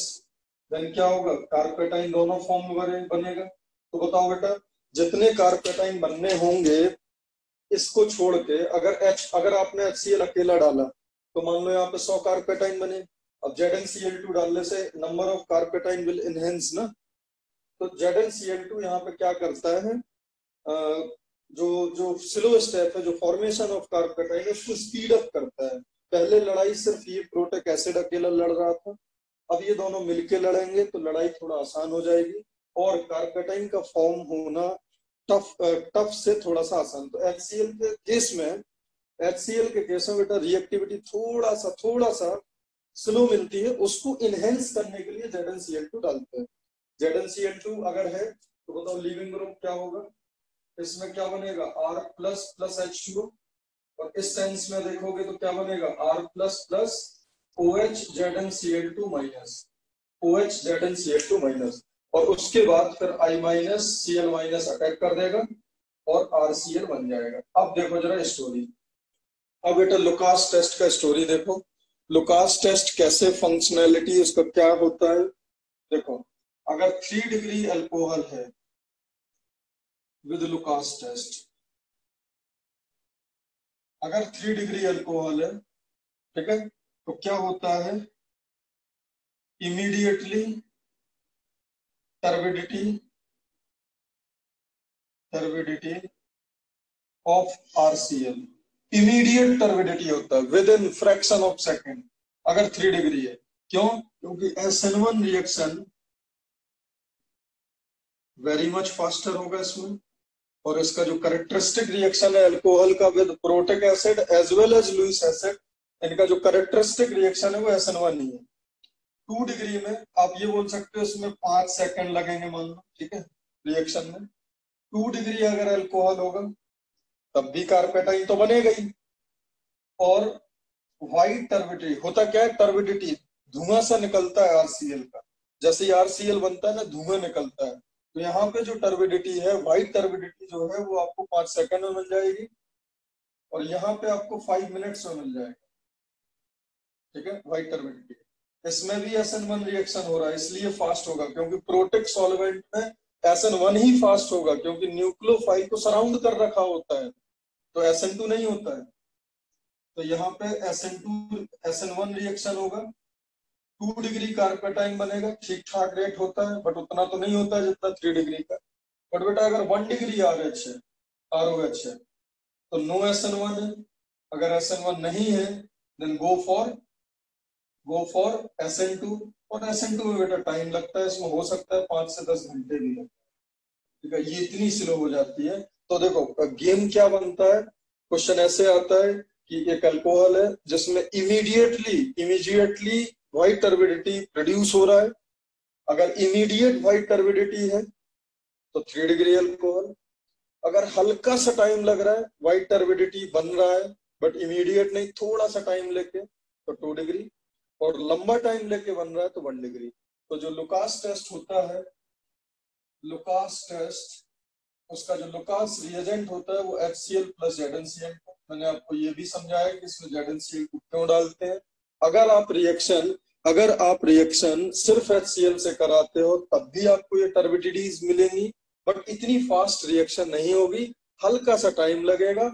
देन क्या होगा, कार्पेटाइन दोनों फॉर्म में बनेगा। तो बताओ बेटा, जितने कार्पेटाइन बनने होंगे इसको छोड़ के, अगर आपने HCl अकेला डाला तो मान लो यहाँ पे 100 कार्पेटाइन बने। अब ZnCl2 डालने से नंबर ऑफ कार्पेटाइन विल इनहेंस ना, तो ZnCl2 यहाँ पे क्या करता है, जो जो स्लो स्टेप है, जो फॉर्मेशन ऑफ कार्पेटाइन, उसको स्पीड अप करता है। पहले लड़ाई सिर्फ ये प्रोटिक एसिड अकेला लड़ रहा था, अब ये दोनों मिलके लड़ेंगे तो लड़ाई थोड़ा आसान हो जाएगी, और कार्पेटाइन का फॉर्म होना टफ से थोड़ा सा आसान। तो HCl के केस में बेटा रिएक्टिविटी थोड़ा सा स्लो मिलती है, उसको इनहेंस करने के लिए ZnCl2 डालते हैं। ZnCl2 अगर है तो बताओ लीविंग ग्रुप क्या होगा, इसमें क्या बनेगा R प्लस प्लस H2O, और इस सेंस में देखोगे तो क्या बनेगा R plus plus OH ZnCl2 minus, OH ZnCl2 minus, और उसके बाद फिर I minus Cl minus attack कर देगा और RCl बन जाएगा। अब देखो जरा स्टोरी, अब बेटा लुकास टेस्ट का स्टोरी देखो। लुकास टेस्ट कैसे फंक्शनैलिटी उसका क्या होता है, देखो अगर 3 डिग्री अल्कोहल है विद लुकास टेस्ट, अगर 3 डिग्री अल्कोहल है, ठीक है, तो क्या होता है, immediately turbidity of RCl, immediate turbidity होता है with in fraction of second अगर 3 डिग्री है। क्यों? क्योंकि SN1 reaction very much faster होगा इसमें, और इसका जो कैरेक्टरिस्टिक रिएक्शन है अल्कोहल का with protic acid as well as Lewis acid, इनका जो कैरेक्टरिस्टिक रिएक्शन है वो SN1 नहीं है। 2 डिग्री में आप ये बोल सकते हो इसमें 5 सेकंड लगेंगे मान लो, ठीक है, रिएक्शन में। 2 डिग्री अगर अल्कोहल होगा तब भी कार्पेटाइन तो बनेगा ही, और व्हाइट टर्बिडिटी होता क्या है, टर्बिडिटी धुआं सा निकलता है RCl का, जैसे ही RCl बनता है ना धुआं निकलता है, तो यहाँ पे जो टर्बिडिटी है, व्हाइट टर्बिडिटी जो है वो आपको 5 सेकंड में मिल जाएगी, और यहाँ पे आपको 5 मिनट्स में मिल जाएगा, ठीक है, व्हाइट टर्बिडिटी। इसमें भी SN1 रिएक्शन हो रहा है, इसलिए फास्ट होगा, क्योंकि प्रोटेक सॉल्वेंट में SN1 ही फास्ट होगा, क्योंकि न्यूक्लियोफाइल को सराउंड कर रखा होता है, तो SN2 नहीं होता है। तो यहाँ पे SN1 रिएक्शन होगा, 2 डिग्री कार्पेटाइन बनेगा, ठीक ठाक रेट होता है, बट उतना तो नहीं होता है जितना 3 डिग्री का। बट बेटा अगर 1 डिग्री RH है, ROH है, तो नो SN1 है। अगर SN1 नहीं है देन गो फॉर SN2। और SN2 में बेटा टाइम लगता है, इसमें हो सकता है 5 से 10 घंटे भी लगता है, ठीक है, ये इतनी स्लो हो जाती है। तो देखो गेम क्या बनता है, क्वेश्चन ऐसे आता है कि एक अल्कोहल है जिसमें इमीडिएटली व्हाइट टर्बिडिटी प्रोड्यूस हो रहा है। अगर इमीडिएट व्हाइट टर्बिडिटी है तो 3 डिग्री अल्कोहल। अगर हल्का सा टाइम लग रहा है, व्हाइट टर्बिडिटी बन रहा है बट इमीडिएट नहीं, थोड़ा सा टाइम लेके, तो 2 डिग्री। और लंबा टाइम लेके बन रहा है तो 1 डिग्री। तो जो लुकास टेस्ट होता है, लुकास टेस्ट, उसका जो लुकास रिएजेंट होता है वो HCl प्लस ZnCl। मैंने आपको ये भी समझाया कि इसमें ZnCl को क्यों डालते हैं। अगर आप रिएक्शन सिर्फ HCl से कराते हो तब भी आपको ये टर्बिडिटीज मिलेंगी, बट इतनी फास्ट रिएक्शन नहीं होगी, हल्का सा टाइम लगेगा,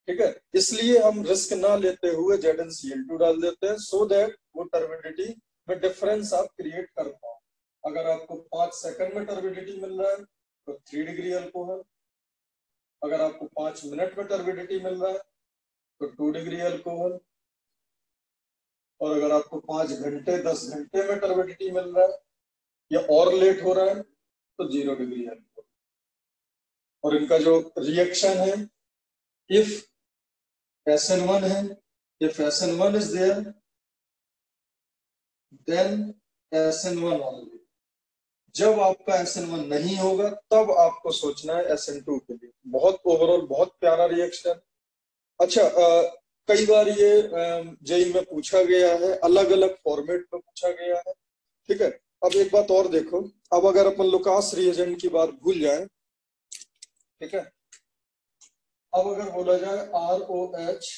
ठीक है। इसलिए हम रिस्क ना लेते हुए ZnCl2 डाल देते हैं, सो दैट वो टर्बिडिटी में डिफरेंस आप क्रिएट कर पाओ। अगर आपको 5 सेकंड में टर्बिडिटी मिल रहा है तो 3 डिग्री अल्कोहल। अगर आपको 5 मिनट में टर्बिडिटी मिल रहा है तो 2 डिग्री अल्कोहल। और अगर आपको 5 घंटे 10 घंटे में टर्बिडिटी मिल रहा है या और लेट हो रहा है तो 0 डिग्री अल्कोहल। और इनका जो रिएक्शन है, इफ SN1 है, if SN1 is there then SN1 only. जब आपका SN1 नहीं होगा तब आपको सोचना है SN2 के लिए। बहुत ओवरऑल बहुत प्यारा रिएक्शन। अच्छा, कई बार ये जेई में पूछा गया है, अलग अलग फॉर्मेट में पूछा गया है, ठीक है। अब एक बात और देखो, अब अगर अपन लुकास रिएजेंट की बात भूल जाए, ठीक है, अब अगर बोला जाए ROH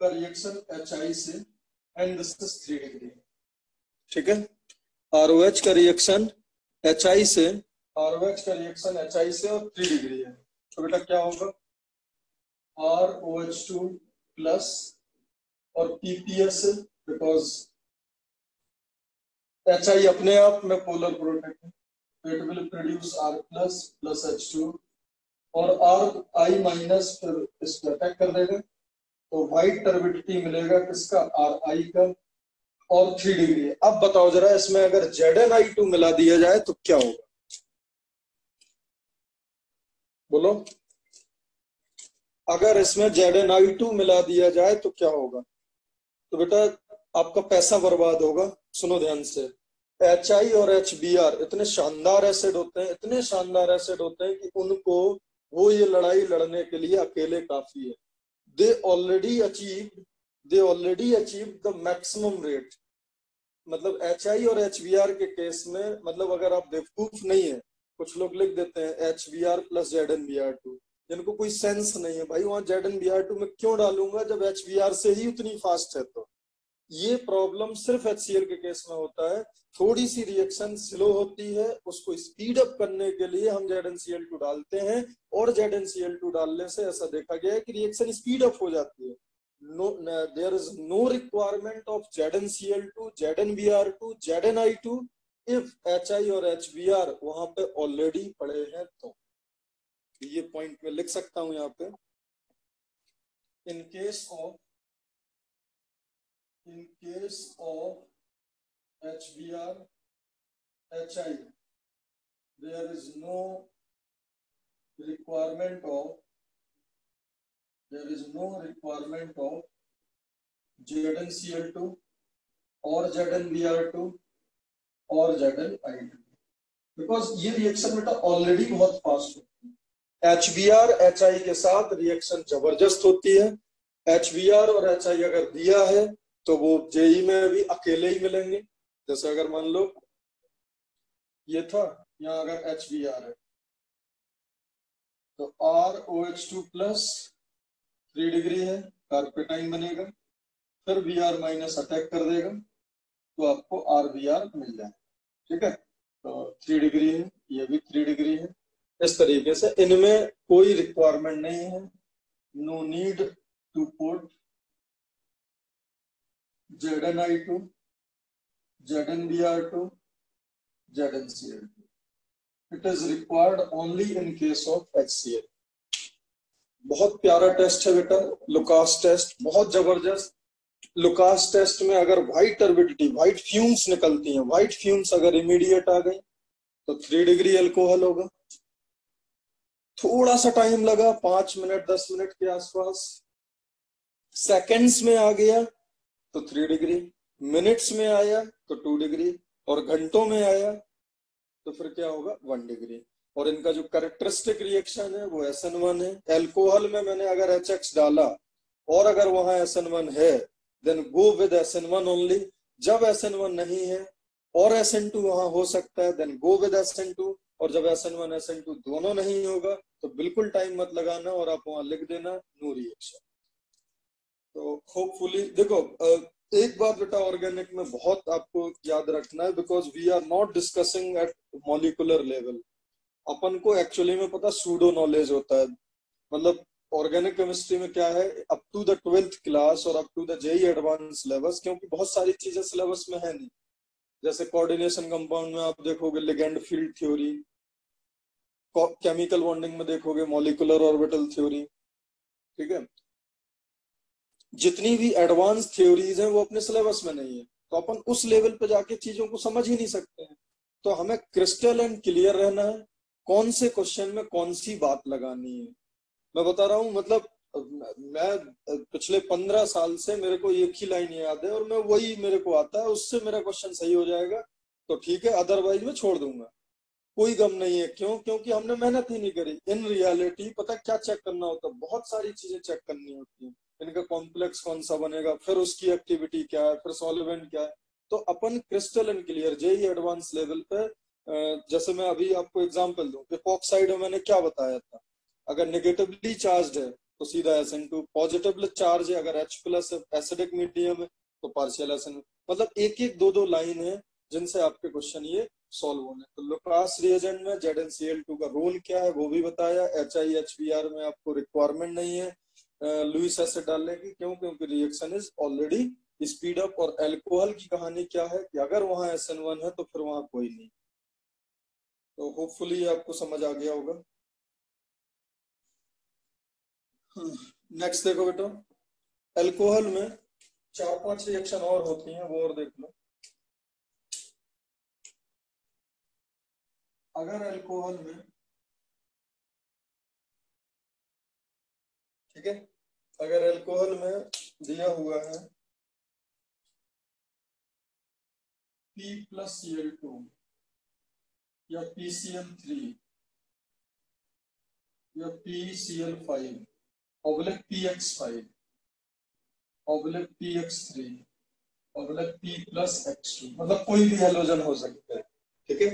का रिएक्शन HI से एंड दिस इज 3 डिग्री, ठीक है, ROH का रिएक्शन HI से, ROH का रिएक्शन HI से और 3 डिग्री है, तो बेटा क्या होगा, ROH2 प्लस और PPS, बिकॉज HI अपने आप में पोलर प्रोटेक्ट है, तो it will produce R plus plus H2 और RI माइनस फिर इसको अटैक कर देगा, तो व्हाइट टर्बिडिटी मिलेगा किसका, RI का, और 3 डिग्री है। अब बताओ जरा, इसमें अगर ZnI2 मिला दिया जाए तो क्या होगा, बोलो। अगर इसमें ZnI2 मिला दिया जाए तो क्या होगा, तो बेटा आपका पैसा बर्बाद होगा। सुनो ध्यान से, HI और HBr इतने शानदार एसिड होते हैं, इतने शानदार एसिड होते हैं कि उनको वो ये लड़ाई लड़ने के लिए अकेले काफी है। They already achieve the maximum rate. मतलब HI और HBr के केस में, मतलब अगर आप बेवकूफ नहीं है, कुछ लोग लिख देते हैं HBr प्लस ZnBr2, जिनको कोई सेंस नहीं है, भाई वहां ZnBr2 में क्यों डालूंगा जब HBr से ही उतनी फास्ट है। तो ये प्रॉब्लम सिर्फ HCl के केस में होता है, थोड़ी सी रिएक्शन स्लो होती है, उसको स्पीड अप करने के लिए हम ZnCl2 डालते हैं, और ZnCl2 डालने से ऐसा देखा गया है कि रिएक्शन स्पीड अप हो जाती है। there is no requirement of ZnCl2, ZnBr2, ZnI2 if HI और HBr वहां पे ऑलरेडी पड़े हैं। तो ये पॉइंट में लिख सकता हूं यहाँ पे, in case of HBr HI there is no requirement of ZnCl2 और ZnBr2 और ZnI2, बिकॉज ये रिएक्शन बेटा ऑलरेडी बहुत फास्ट होती है। HBr HI के साथ रिएक्शन जबरदस्त होती है। HBr और HI अगर दिया है तो वो जेई में भी अकेले ही मिलेंगे। जैसे अगर मान लो ये था, यहाँ अगर HBr है तो ROH2 प्लस 3 डिग्री है, कार्पेटाइन बनेगा, फिर वी आर माइनस अटैक कर देगा तो आपको आर वी आर मिल जाए। ठीक है, तो 3 डिग्री है, ये भी 3 डिग्री है। इस तरीके से इनमें कोई रिक्वायरमेंट नहीं है, no need to put ZnI2, ZnBr2, ZnCl2. It is required only in case of HCl. बहुत प्यारा टेस्ट है बेटा लुकास टेस्ट, बहुत जबरदस्त। लुकास टेस्ट में अगर व्हाइट टर्बिडिटी, व्हाइट फ्यूम्स निकलती हैं, व्हाइट फ्यूम्स अगर इमीडिएट आ गई तो 3 डिग्री अल्कोहल होगा। थोड़ा सा टाइम लगा, 5 मिनट 10 मिनट के आसपास, सेकंड्स में आ गया तो 3 डिग्री, मिनट्स में आया तो 2 डिग्री, और घंटों में आया तो फिर क्या होगा 1 डिग्री। और इनका जो कैरेक्टरिस्टिक रिएक्शन है वो SN1 है। एल्कोहल में मैंने अगर HX डाला और अगर वहां SN1 है then go with SN1 only. जब SN1 नहीं है और SN2 वहां हो सकता है देन गो विद SN2, और जब SN1 SN2 दोनों नहीं होगा तो बिल्कुल टाइम मत लगाना और आप वहां लिख देना नो रिएक्शन। तो होपफुली देखो, एक बात बेटा ऑर्गेनिक में बहुत आपको याद रखना है, because we are not discussing at molecular level. अपन को एक्चुअली में पता सूडो नॉलेज होता है, मतलब ऑर्गेनिक केमिस्ट्री में क्या है, up to the 12th class और up to the JEE advance levels, क्योंकि बहुत सारी चीजें सिलेबस में है नहीं। जैसे कोऑर्डिनेशन कंपाउंड में आप देखोगे ligand field theory, chemical bonding में देखोगे मॉलिकुलर ऑर्बिटल थ्योरी। ठीक है, जितनी भी एडवांस थ्योरीज हैं वो अपने सिलेबस में नहीं है, तो अपन उस लेवल पे जाके चीजों को समझ ही नहीं सकते हैं। तो हमें क्रिस्टल एंड क्लियर रहना है कौन से क्वेश्चन में कौन सी बात लगानी है। मैं बता रहा हूँ, मतलब मैं पिछले 15 साल से मेरे को एक ही लाइन याद है और मैं वही मेरे को आता है, उससे मेरा क्वेश्चन सही हो जाएगा तो ठीक है, अदरवाइज मैं छोड़ दूंगा, कोई गम नहीं है। क्यों? क्योंकि हमने मेहनत ही नहीं करी। इन रियलिटी पता क्या चेक करना होता है, बहुत सारी चीजें चेक करनी होती है। इनका कॉम्प्लेक्स कौन सा बनेगा, फिर उसकी एक्टिविटी क्या है, फिर सॉल्वेंट क्या है। तो अपन crystal and clear JEE advance level पे, जैसे मैं अभी आपको एग्जांपल दूं, इपॉक्साइड में मैंने क्या बताया था, अगर नेगेटिवली चार्ज है तो सीधा SN2, पॉजिटिवली चार्ज है अगर H+ एसिडिक मीडियम है तो पार्शियल SN। मतलब एक एक दो दो लाइन है जिनसे आपके क्वेश्चन ये सॉल्व होने। तो लुकास रिएजेंट में ZnCl2 का रोल क्या है वो भी बताया। HiHBr में आपको रिक्वायरमेंट नहीं है लुईस एसिड डालने की, क्यों? क्योंकि reaction is already speed up. और अल्कोहल की कहानी क्या है कि अगर वहां SN1 है तो फिर वहां कोई नहीं। तो होपफुली आपको समझ आ गया होगा। नेक्स्ट देखो बेटा, अल्कोहल में 4-5 रिएक्शन और होती हैं, वो और देख लो। अगर अल्कोहल में, ठीक है, अगर अल्कोहल में दिया हुआ है P+Cl2 या PCl3 या PCl5 oblique PX5 oblique PX3 oblique P+X2, मतलब कोई भी हैलोजन हो सकता है। ठीक है,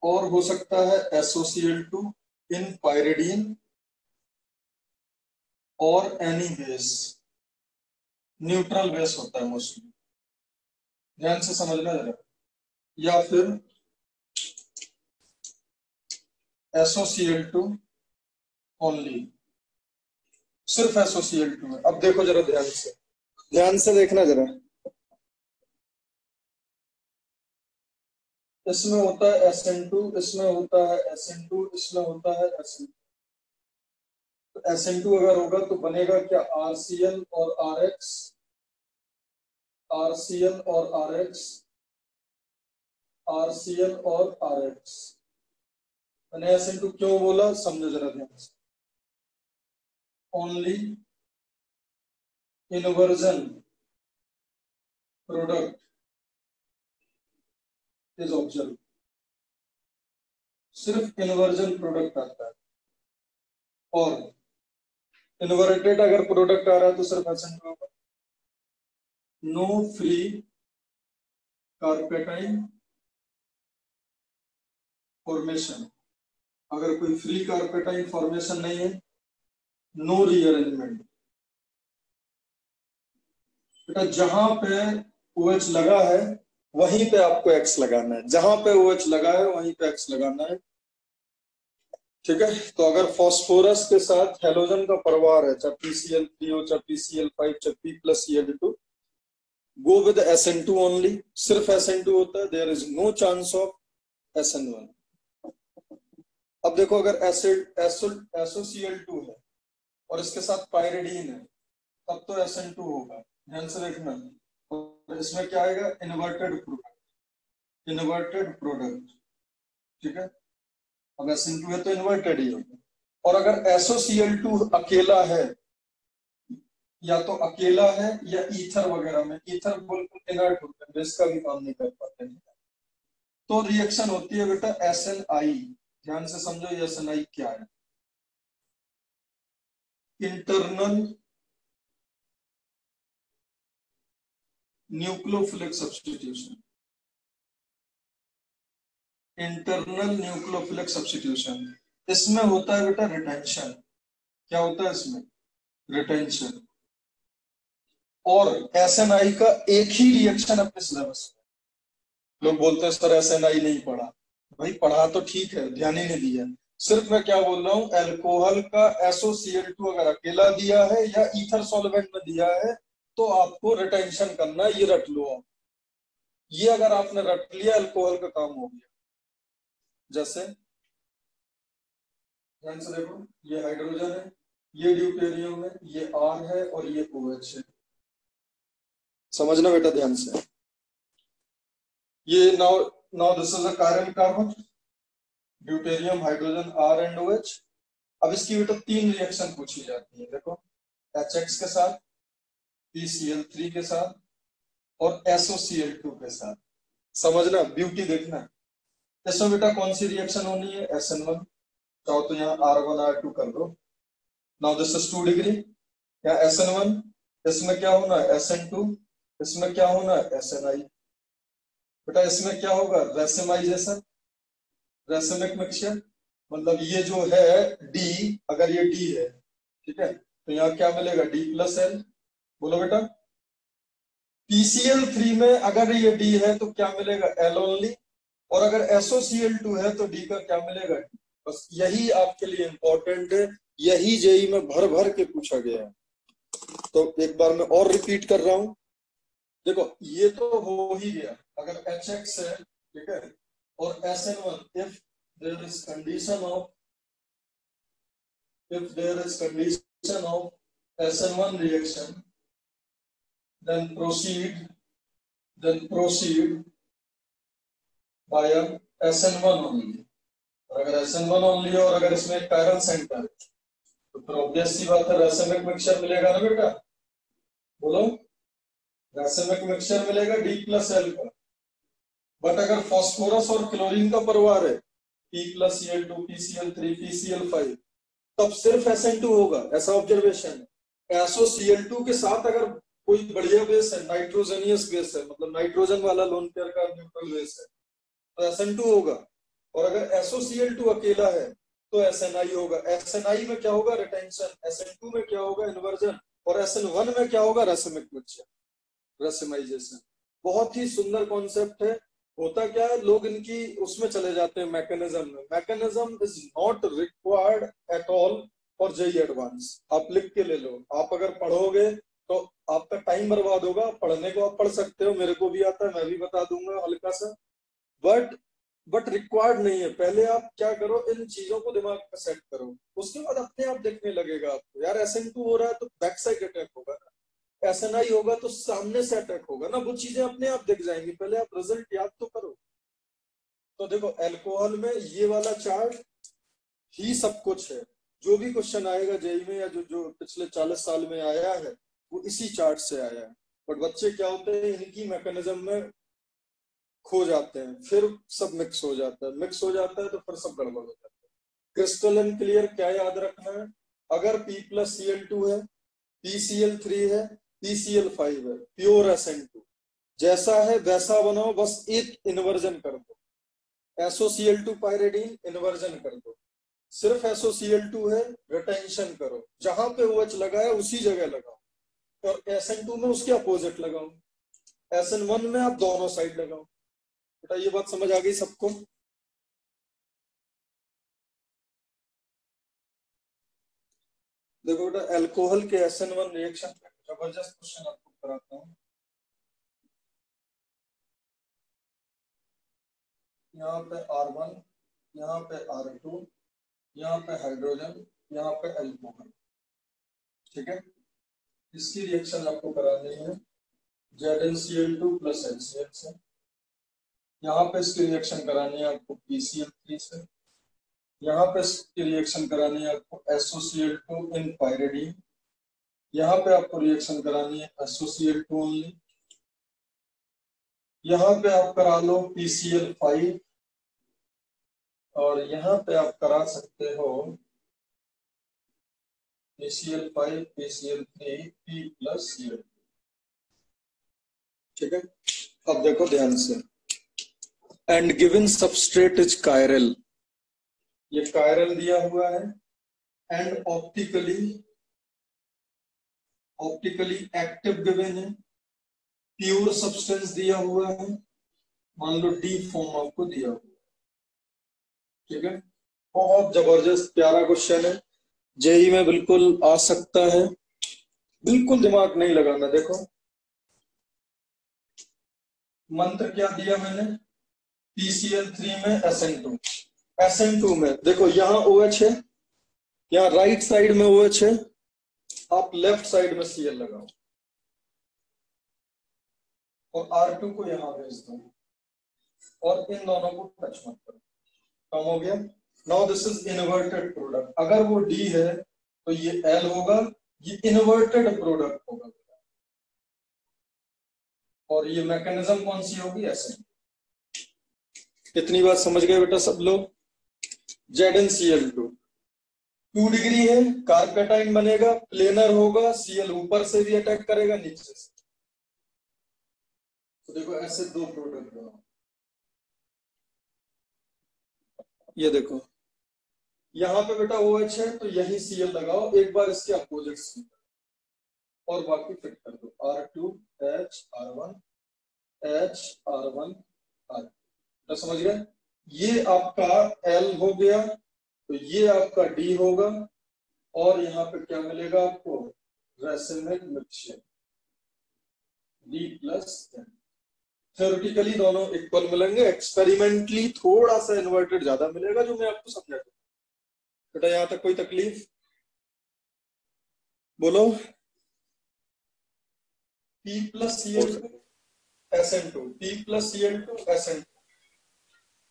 और हो सकता है SOCl2 इन पायरिडीन और एनी बेस, न्यूट्रल बेस होता है मोस्टली, ध्यान से समझना जरा। या फिर SOCl2 ओनली, सिर्फ SOCl2 है। अब देखो जरा ध्यान से देखना जरा, इसमें होता है SN2, इसमें होता है SN2, इसमें होता है SN2। तो SN2 अगर होगा तो बनेगा क्या, RCl और RX, RCl और RX, RCl और RX। मैंने SN2 क्यों बोला समझो जरा ध्यान से। Only inversion product is observe, सिर्फ इनवर्जन प्रोडक्ट आता है। और इन्वर्टेड अगर प्रोडक्ट आ रहा है तो सिर्फ SN2 होगा। नो फ्री कार्पेटाइन फॉर्मेशन अगर कोई फ्री कार्पेटाइन फॉर्मेशन नहीं है, नो रीअरेंजमेंट। बेटा जहां पे OH लगा है वहीं पे आपको X लगाना है, जहां पे OH लगा है वहीं पे X लगाना है। ठीक है, तो अगर फास्फोरस के साथ हेलोजन का परिवार है, चाहे PCl3 हो, चाहे PCl5, चाहे P+Cl2, go with SN2 only. सिर्फ SN2 होता है, there is no chance of SN1। अब देखो अगर एसिड SOCl2 है और इसके साथ पायरिडीन है, तब तो SN2 होगा, ध्यान से देखना। और इसमें क्या आएगा, इन्वर्टेड प्रोडक्ट, इन्वर्टेड प्रोडक्ट। ठीक है, अब SN2 है तो इन्वर्टेड ही होगा। और अगर SOCl2 अकेला है, या तो अकेला है या ईथर वगैरह में, ईथर बिल्कुल इनर्ट होता है, इसका भी काम नहीं कर पाते हैं, तो रिएक्शन होती है बेटा SNI। ध्यान से समझो ये SNI क्या है, internal nucleophilic substitution. Internal nucleophilic substitution, इसमें होता है बेटा रिटेंशन। क्या होता है इसमें, रिटेंशन। और SNI का एक ही रिएक्शन अपने सिलेबस में। लोग बोलते हैं सर SNI नहीं पढ़ा, भाई पढ़ा तो ठीक है, ध्यान ही नहीं दिया। सिर्फ मैं क्या बोल रहा हूँ, एल्कोहल का SOCl2 अगर अकेला दिया है या ईथर सॉल्वेंट में दिया है तो आपको रिटेंशन करना है, ये रट लो आप। ये अगर आपने रट लिया, अल्कोहल का काम हो गया। जैसे ध्यान से देखो, ये हाइड्रोजन है, ये ड्यूटेरियम है, ये R है और ये OH है। समझना बेटा ध्यान से। ये now this is a carbon carbon, deuterium, hydrogen, R and OH। अब इसकी बेटा 3 रिएक्शन पूछी जाती है, देखो HX के साथ, PCl3 के साथ और SOCl2 के साथ। समझना, ब्यूटी देखना। इसमें बेटा कौन सी रिएक्शन होनी है, SN1। चाहो तो यहाँ R1R2 कर दो। नाउ दिस इज 2 डिग्री, यहाँ SN1, इसमें क्या होना है SN2, इसमें क्या होना है SNI। बेटा इसमें क्या होगा, रेसिमाइजेशन, रेसिमिक मिक्सचर। मतलब ये जो है D, अगर ये D है, ठीक है, तो यहाँ क्या मिलेगा D+L। बोलो बेटा, PCl3 में अगर ये D है तो क्या मिलेगा, L ओनली। और अगर SOCl2 है तो D का क्या मिलेगा, D। बस यही आपके लिए इंपॉर्टेंट है, यही जेई में भर भर के पूछा गया है। तो एक बार मैं और रिपीट कर रहा हूं, देखो ये तो हो ही गया। अगर HX है, ठीक है, और SN1, if there is condition of SN1 reaction, then proceed by a SN1 only। और अगर SN1 only है और अगर इसमें chiral center है तो फिर ऑब्वियस सी बात है रासायनिक मिक्सचर मिलेगा ना बेटा। बोलो, रासायनिक मिक्सचर मिलेगा D+L का। बट अगर फास्फोरस और क्लोरीन का परिवार है, P+Cl2, PCl3, PCl5, तब सिर्फ SN2 होगा, ऐसा ऑब्जर्वेशन है। SOCl2 के साथ अगर कोई बढ़िया बेस है, नाइट्रोजनियस बेस है, मतलब नाइट्रोजन वाला लोन पेयर का न्यूट्रल बेस है, तो SN2 होगा। और अगर SOCl2 अकेला है तो SNI होगा। SNI में क्या होगा, रिटेंशन। SN2 में क्या होगा, इन्वर्जन। और SN1 में क्या होगा, रेसिमिक मिक्सचर, रेसिमाइजेशन। बहुत ही सुंदर कॉन्सेप्ट है। होता क्या है, लोग इनकी उसमें चले जाते हैं मैकेनिज्म में। Mechanism is not required at all for JEE Advanced. आप लिख के ले लो, आप अगर पढ़ोगे तो आपका टाइम बर्बाद होगा। पढ़ने को आप पढ़ सकते हो, मेरे को भी आता है, मैं भी बता दूंगा हल्का सा, बट रिक्वायर्ड नहीं है। पहले आप क्या करो, इन चीजों को दिमाग में सेट करो, उसके बाद अपने आप देखने लगेगा आपको, यार SN2 हो रहा है तो बैक साइड अटैक होगा ना, SNI होगा तो सामने से अटैक होगा ना, वो चीजें अपने आप दिख जाएंगी। पहले आप रिजल्ट याद तो करो। तो देखो अल्कोहल में ये वाला चार्ट ही सब कुछ है। जो भी क्वेश्चन आएगा जेई में या जो जो पिछले 40 साल में आया है वो इसी चार्ट से आया है। बट बच्चे क्या होते हैं, इनकी मैकेनिज्म में खो जाते हैं, फिर सब मिक्स हो जाता है, मिक्स हो जाता है तो फिर सब गड़बड़ हो जाता है। क्रिस्टलन क्लियर क्या याद रखना है, अगर P+Cl2 है, PCl3 है, PCl5 है, प्योर SN2, जैसा है वैसा बनाओ, बस एक इन्वर्जन कर दो। SOCl2 पायरिडीन इन्वर्जन कर दो, सिर्फ SOCl2 है, रिटेंशन करो, जहां पे OH लगा है उसी जगह लगाओ, और SN2 में उसके अपोजिट लगाओ, SN1 में आप दोनों साइड लगाओ। बेटा ये बात समझ आ गई सबको? देखो बेटा, अल्कोहल के SN1 रिएक्शन जबरदस्त क्वेश्चन आपको कराता हूँ। यहाँ पे R1, यहाँ पे R2, यहाँ पे हाइड्रोजन, यहाँ पे अल्कोहल, ठीक है। इसकी रिएक्शन आपको करानी है ZnCl2 प्लस HCl से। यहाँ पे इसकी रिएक्शन करानी है आपको PCl3 से। यहाँ पे इसकी रिएक्शन करानी है आपको SOCl2 इन पायरिडीन। यहाँ पे आपको रिएक्शन करानी है SOCl2 ओनली। यहाँ पे आप करा लो PCl5, और यहाँ पे आप करा सकते हो PCl5, PCl3, P plus Cl, ठीक है। अब देखो ध्यान से, and given substrate is chiral, ये कायरल दिया हुआ है, एंड ऑप्टिकली एक्टिव गिवन है, प्योर सब्सटेंस दिया हुआ है, मान लो D फॉर्म आपको दिया हुआ है, ठीक है। बहुत जबरदस्त प्यारा क्वेश्चन है, जेई में बिल्कुल आ सकता है, बिल्कुल दिमाग नहीं लगाना। देखो मंत्र क्या दिया मैंने, PCl3 में SN2 में देखो यहाँ OH है, यहाँ राइट साइड में OH है, आप लेफ्ट साइड में Cl लगाओ और R2 को यहाँ भेज दो, और इन दोनों को टच मत करो, कम हो गया। Now this is inverted product, अगर वो D है तो ये L होगा, ये इन्वर्टेड प्रोडक्ट होगा, और ये मैकेनिज्म कौन सी होगी, ऐसे। इतनी बात समझ गए बेटा सब लोग? ZnCl2 2 डिग्री है, कार्पेटाइन बनेगा, प्लेनर होगा, Cl ऊपर से भी अटैक करेगा, नीचे से। तो देखो ऐसे दो प्रोडक्ट बनाओ, ये देखो यहाँ पे बेटा OH है तो यही Cl लगाओ, एक बार इसके अपोजिट से, और बाकी फिट कर दो, R2H R1 H R1 R, तो समझ गए? ये आपका L हो गया, तो ये आपका D होगा, और यहाँ पे क्या मिलेगा आपको, racemic mixture D plus N। Theoretically दोनों इक्वल मिलेंगे, एक्सपेरिमेंटली थोड़ा सा इन्वर्टेड ज्यादा मिलेगा, जो मैं आपको समझा दूं। बेटा यहां तक कोई तकलीफ? बोलो। P plus Cl2 SN2, P plus Cl2 SN2,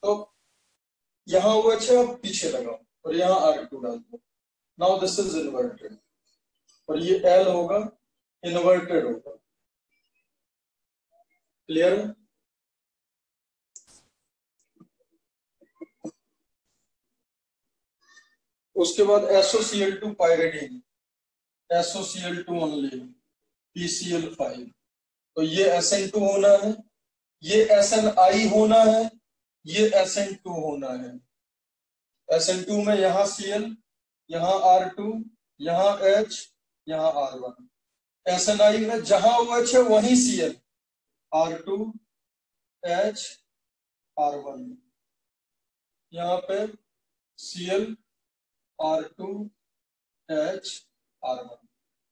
तो यहाँ वो अच्छा आप पीछे लगाओ और यहाँ R2 डाल दो। नाउ दिस इज इन्वर्टेड, और ये L होगा, इन्वर्टेड होगा, क्लियर है? उसके बाद SOCl2 pyridine, SOCl2 only, PCl5, तो ये SN2 होना है, ये SNI होना है, ये SN2 होना है। SN2 में यहाँ Cl, यहाँ R2, यहाँ H, यहाँ R1। SNI में जहां OH है वहीं Cl, R2 H R1, यहाँ पे Cl R2 H R1,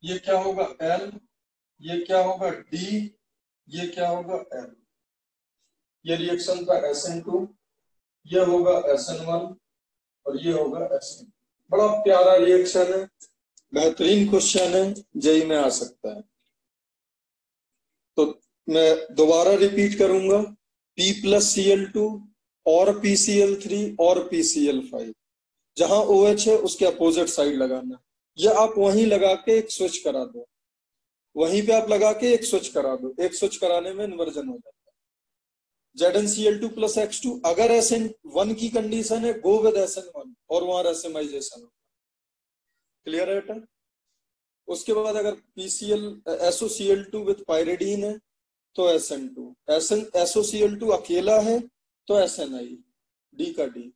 ये क्या होगा L, ये क्या होगा D, ये क्या होगा L। ये रिएक्शन का SN2, ये होगा SN1, और ये होगा SN। बड़ा प्यारा रिएक्शन है, बेहतरीन क्वेश्चन है, जेई में आ सकता है। तो मैं दोबारा रिपीट करूंगा, P प्लस Cl2 और PCl3 और PCl5, जहां OH है उसके अपोजिट साइड लगाना, या आप वहीं लगा के एक स्विच करा दो, वहीं पे आप लगा के एक स्विच करा दो, एक स्विच कराने में इन्वर्जन हो जाता है। ZnCl2 प्लस X2, अगर SN1 की कंडीशन है गो विद SN1, और वहां रेसिमाइजेशन होगा, क्लियर है बेटा? उसके बाद अगर SOCl2 विद पायरिडीन है तो SN2, SOCl2 अकेला है तो SNI, D का D,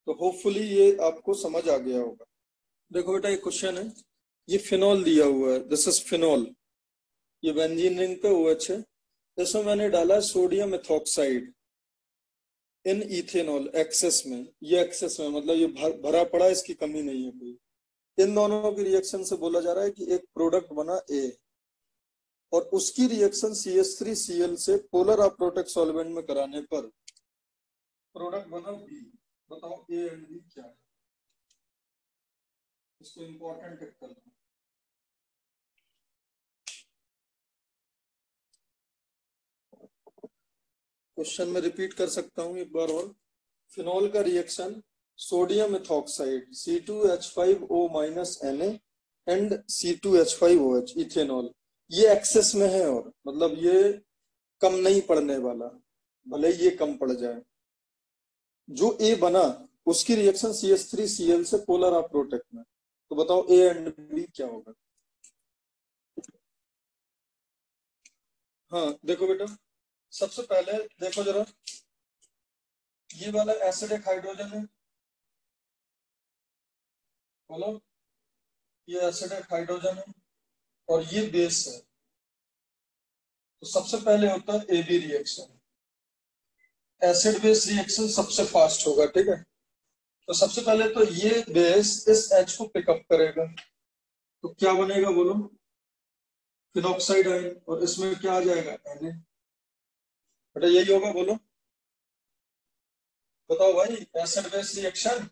तो होपफुली ये आपको समझ आ गया होगा। देखो बेटा, ये क्वेश्चन है, ये फिनॉल दिया हुआ है, दिस इज फिनॉल, ये बेंजीन रिंग पे OH है, इसमें मैंने डाला सोडियम मेथॉक्साइड इन इथेनॉल एक्सेस में, ये एक्सेस में मतलब ये भरा पड़ा है, इसकी कमी नहीं है कोई। इन दोनों की रिएक्शन से बोला जा रहा है कि एक प्रोडक्ट बना A और उसकी रिएक्शन CH3Cl से पोलर अप्रोटेक सॉल्वेंट में कराने पर प्रोडक्ट बना B। बताओ A एंड B क्या है? इसको इंपॉर्टेंट टिक कर दो। क्वेश्चन में रिपीट कर सकता हूं एक बार और। फिनॉल का reaction sodium methoxide C2H5O- Na and C2H5OH ethanol, ये एक्सेस में है और मतलब ये कम नहीं पड़ने वाला, भले ये कम पड़ जाए। जो A बना उसकी रिएक्शन CH3Cl से पोलर अप्रोटेक में, तो बताओ A एंड B क्या होगा? हाँ देखो बेटा, सबसे पहले देखो जरा, ये वाला एसिडिक हाइड्रोजन है, बोलो, ये एसिडिक हाइड्रोजन है और ये बेस है। तो सबसे पहले होता है AB reaction, acid base reaction सबसे फास्ट होगा, ठीक है। तो सबसे पहले तो ये बेस इस H को पिकअप करेगा, तो क्या बनेगा बोलो? फिनॉक्साइड आयन, और इसमें क्या आ जाएगा? Na। बेटा यही होगा, बोलो, बताओ भाई, एसिड बेस रिएक्शन।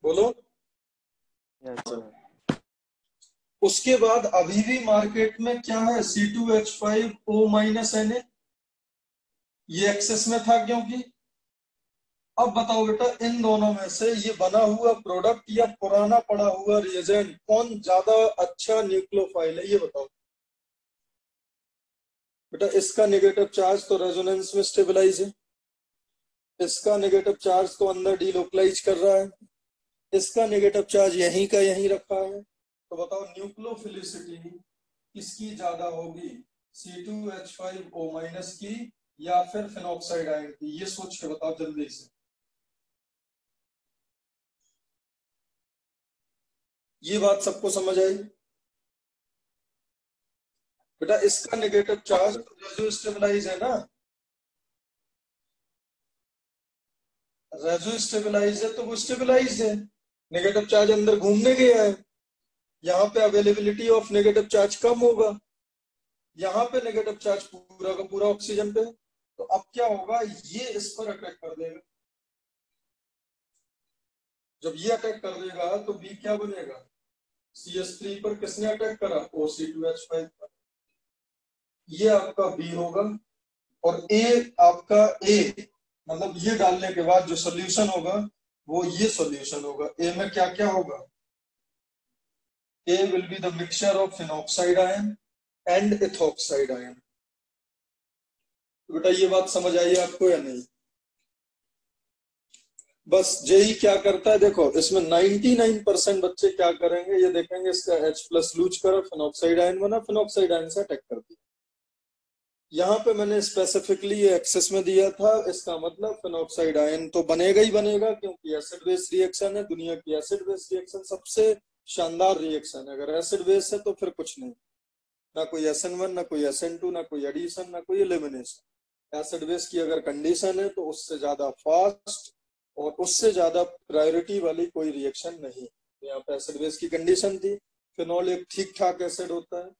बोलो। Yes sir. उसके बाद अभी भी मार्केट में क्या है? C2H5O- Na, ये एक्सेस में था क्योंकि। अब बताओ बेटा, इन दोनों में से ये बना हुआ प्रोडक्ट या पुराना पड़ा हुआ रिएजेंट कौन ज्यादा अच्छा न्यूक्लियोफाइल है, ये बताओ। बेटा इसका नेगेटिव चार्ज तो रेजोनेंस में स्टेबलाइज है, इसका नेगेटिव चार्ज तो अंदर डीलोकलाइज कर रहा है, इसका नेगेटिव चार्ज यहीं का यहीं रखा है। तो बताओ न्यूक्लियोफिलिसिटी किसकी ज्यादा होगी? C2H5O- की या फिर फिनॉक्साइड आयन की? ये सोच के बताओ जल्दी से। ये बात सबको समझ आई? बेटा इसका नेगेटिव चार्ज तो रेजो स्टेबलाइज है ना, रेजो स्टेबलाइज है तो वो स्टेबलाइज है, नेगेटिव चार्ज अंदर घूमने गया है, यहाँ पे अवेलेबिलिटी ऑफ नेगेटिव चार्ज कम होगा, यहाँ पे नेगेटिव चार्ज पूरा का पूरा ऑक्सीजन पे। तो अब क्या होगा, ये इस पर अटैक कर देगा, जब ये अटैक कर देगा तो बी क्या बनेगा? CH3 पर किसने अटैक करा? O C2H5 पर, ये आपका बी होगा। और ए आपका ए, मतलब ये डालने के बाद जो सोल्यूशन होगा वो ये सोल्यूशन होगा। ए में क्या क्या होगा? A will be the mixture of phenoxide ion and ethoxide ion. बेटा ये बात समझ आई आपको या नहीं? बस जेई क्या करता है, देखो इसमें 99% बच्चे क्या करेंगे, ये देखेंगे इसका H+ लूज करो, फिनॉक्साइड आयन बना, फिनॉक्साइड आयन से अटैक कर दिया। यहाँ पे मैंने स्पेसिफिकली ये एक्सेस में दिया था, इसका मतलब फिनॉक्साइड आयन तो बनेगा ही बनेगा, क्योंकि एसिड बेस रिएक्शन है, दुनिया की एसिड बेस रिएक्शन सबसे शानदार रिएक्शन है। अगर एसिड बेस है तो फिर कुछ नहीं, ना कोई SN1, ना कोई SN2, ना कोई एडिशन, ना कोई एलिमिनेशन। एसिड बेस की अगर कंडीशन है तो उससे ज्यादा फास्ट और उससे ज्यादा प्रायोरिटी वाली कोई रिएक्शन नहीं। यहाँ पे एसिड बेस की कंडीशन थी, फिनॉल एक ठीक ठाक एसिड होता है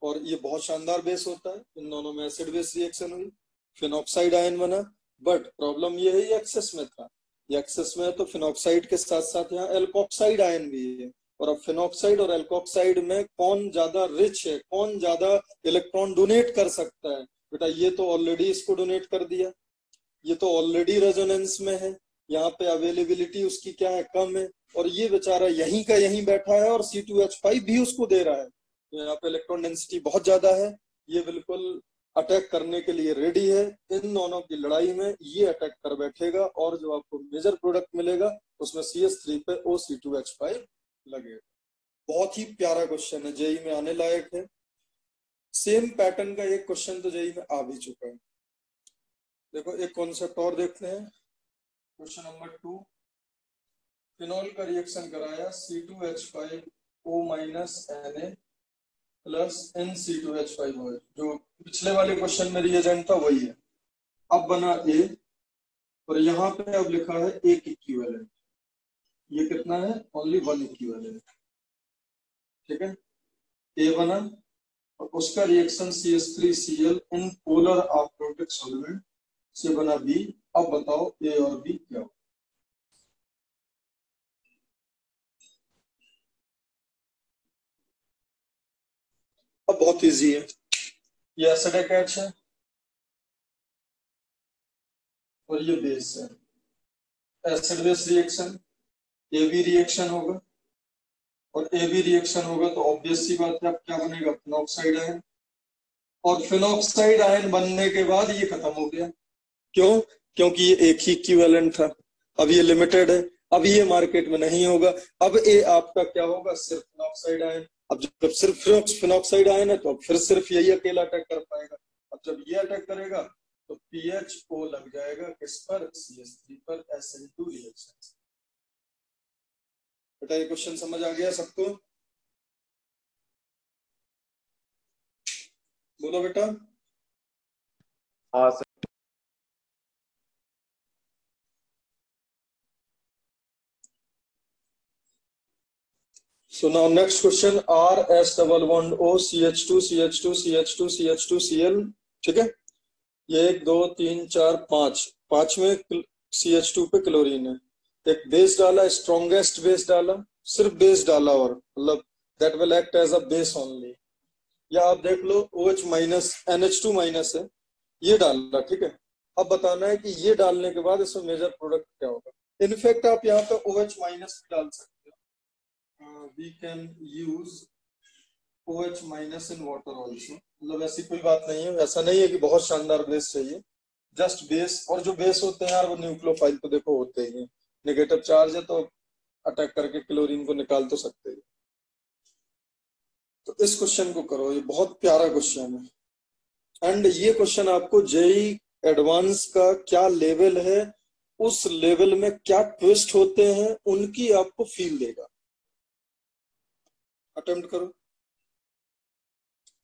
और ये बहुत शानदार बेस होता है, इन दोनों में एसिड बेस रिएक्शन हुई, फिनॉक्साइड आयन बना। बट प्रॉब्लम ये है ये एक्सेस में था, ये एक्सेस में है तो फिनॉक्साइड के साथ साथ यहाँ एल्कोक्साइड आयन भी है। और अब फिनॉक्साइड और एल्कोक्साइड में कौन ज्यादा रिच है, कौन ज्यादा इलेक्ट्रॉन डोनेट कर सकता है? बेटा ये तो ऑलरेडी इसको डोनेट कर दिया, ये तो ऑलरेडी रेजोनेंस में है, यहाँ पे अवेलेबिलिटी उसकी क्या है? कम है। और ये बेचारा यहीं का यहीं बैठा है और C2H5 भी उसको दे रहा है, तो यहाँ पे इलेक्ट्रॉन डेंसिटी बहुत ज्यादा है, ये बिल्कुल अटैक करने के लिए रेडी है। इन दोनों की लड़ाई में ये अटैक कर बैठेगा और जो आपको मेजर प्रोडक्ट मिलेगा उसमें CH3 पे O C2H5 लगेगा। बहुत ही प्यारा क्वेश्चन है, जेई में आने लायक है। सेम पैटर्न का एक क्वेश्चन तो जेईई में आ भी चुका है। देखो एक कॉन्सेप्ट और देखते हैं। क्वेश्चन नंबर 2, फिनॉल का रिएक्शन कराया C2H5O minus Na plus NC2H5OH, जो पिछले वाले क्वेश्चन में रिएजेंट था वही है। अब बना A और यहाँ पे अब लिखा है एक इक्विवेलेंट। ये कितना है? Only 1 equivalent. ठीक है, A बना और उसका reaction CH3Cl in polar aprotic solvent से बना B। अब बताओ A और B क्या हो? अब बहुत इजी है, ये एसिडिक H है और ये बेस है। Acid base reaction AB reaction होगा और AB रिएक्शन होगा तो ऑब्वियस सी बात है अब क्या बनेगा? Phenoxide ion. और फिनॉक्साइड आयन बनने के बाद ये खत्म हो गया। क्यों? क्योंकि ये एक ही इक्विवेलेंट था, अब ये लिमिटेड है, अब ये मार्केट में नहीं होगा। अब ये आपका क्या होगा? सिर्फ फिनॉक्साइड आयन। अब जब सिर्फ फिनॉक्साइड आयन है तो अब फिर सिर्फ यही अकेला अटैक कर पाएगा। अब जब ये अटैक करेगा तो PHO लग जाएगा किस पर? CH3 पर, SN2 रिएक्शन। बेटा ये क्वेश्चन समझ आ गया सबको? बोलो बेटा। हाँ sir. So now next question, RS double bond O CH2 CH2 CH2 CH2 Cl। ठीक है, ये 1 2 3 4 5, पांचवें CH2 पे क्लोरीन है। एक बेस डाला, स्ट्रॉन्गेस्ट बेस डाला, सिर्फ बेस डाला और मतलब that will act as a base only. या आप देख लो OH माइनस NH2 माइनस है, ये डाला। ठीक है, अब बताना है कि ये डालने के बाद इसमें मेजर प्रोडक्ट क्या होगा। इनफैक्ट आप यहाँ पे OH माइनस भी डाल सकते हो। We can use OH minus in water also. मतलब ऐसी कोई बात नहीं है, ऐसा नहीं है कि बहुत शानदार बेस चाहिए, जस्ट बेस। और जो बेस होते हैं यार वो न्यूक्लियोफाइल तो देखो होते ही हैं, नेगेटिव चार्ज है तो अटैक करके क्लोरीन को निकाल तो सकते हैं। तो इस क्वेश्चन को करो, ये बहुत प्यारा क्वेश्चन है। एंड ये क्वेश्चन आपको जेईई एडवांस का क्या लेवल है, उस लेवल में क्या ट्विस्ट होते हैं उनकी आपको फील देगा। अटेम्प्ट करो।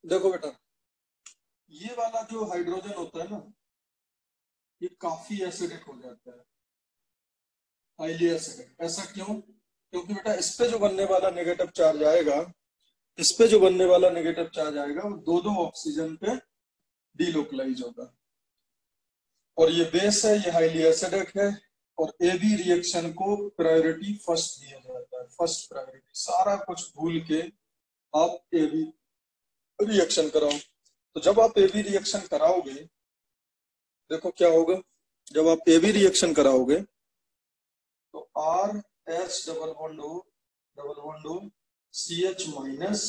देखो बेटा, ये वाला जो हाइड्रोजन होता है ना, ये काफी एसिडिक हो जाता है, हाईली एसिडिक। ऐसा क्यों? क्योंकि बेटा इस पे जो बनने वाला नेगेटिव चार्ज आएगा, इस पे जो बनने वाला नेगेटिव चार्ज आएगा वो दो दो ऑक्सीजन पे डीलोकलाइज होगा। और ये बेस है, ये हाईली एसिडिक है और AB रिएक्शन को प्रायोरिटी फर्स्ट दिया जाता है। फर्स्ट प्रायोरिटी, सारा कुछ भूल के आप AB रिएक्शन कराओ। तो जब आप AB रिएक्शन कराओगे, देखो क्या होगा। जब आप AB रिएक्शन कराओगे तो RH double bond O CH minus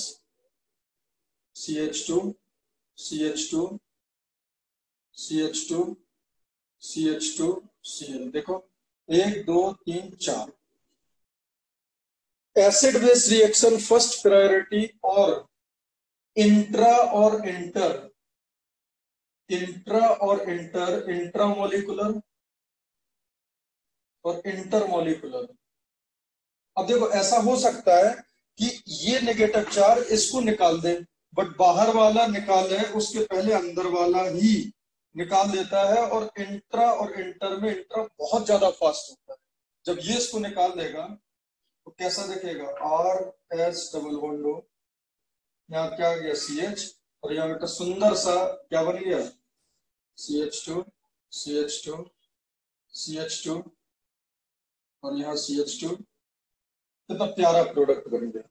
CH2 CH2 CH2 CH2 Cl। देखो 1 2 3 4 acid base reaction first priority. और इंट्रा और इंट्रामोलिकुलर और इंटरमोलिकुलर। अब देखो ऐसा हो सकता है कि ये नेगेटिव चार्ज इसको निकाल दे, बट बाहर वाला निकाले उसके पहले अंदर वाला ही निकाल देता है। और इंट्रा और इंटर में इंट्रा बहुत ज्यादा फास्ट होता है। जब ये इसको निकाल देगा तो कैसा दिखेगा? RH डबल बॉन्ड O, यहाँ क्या आ गया? CH, और यहाँ बेटा सुंदर सा क्या बन गया? CH2 CH2 CH2 और यहाँ CH2। कितना प्यारा प्रोडक्ट बन गया।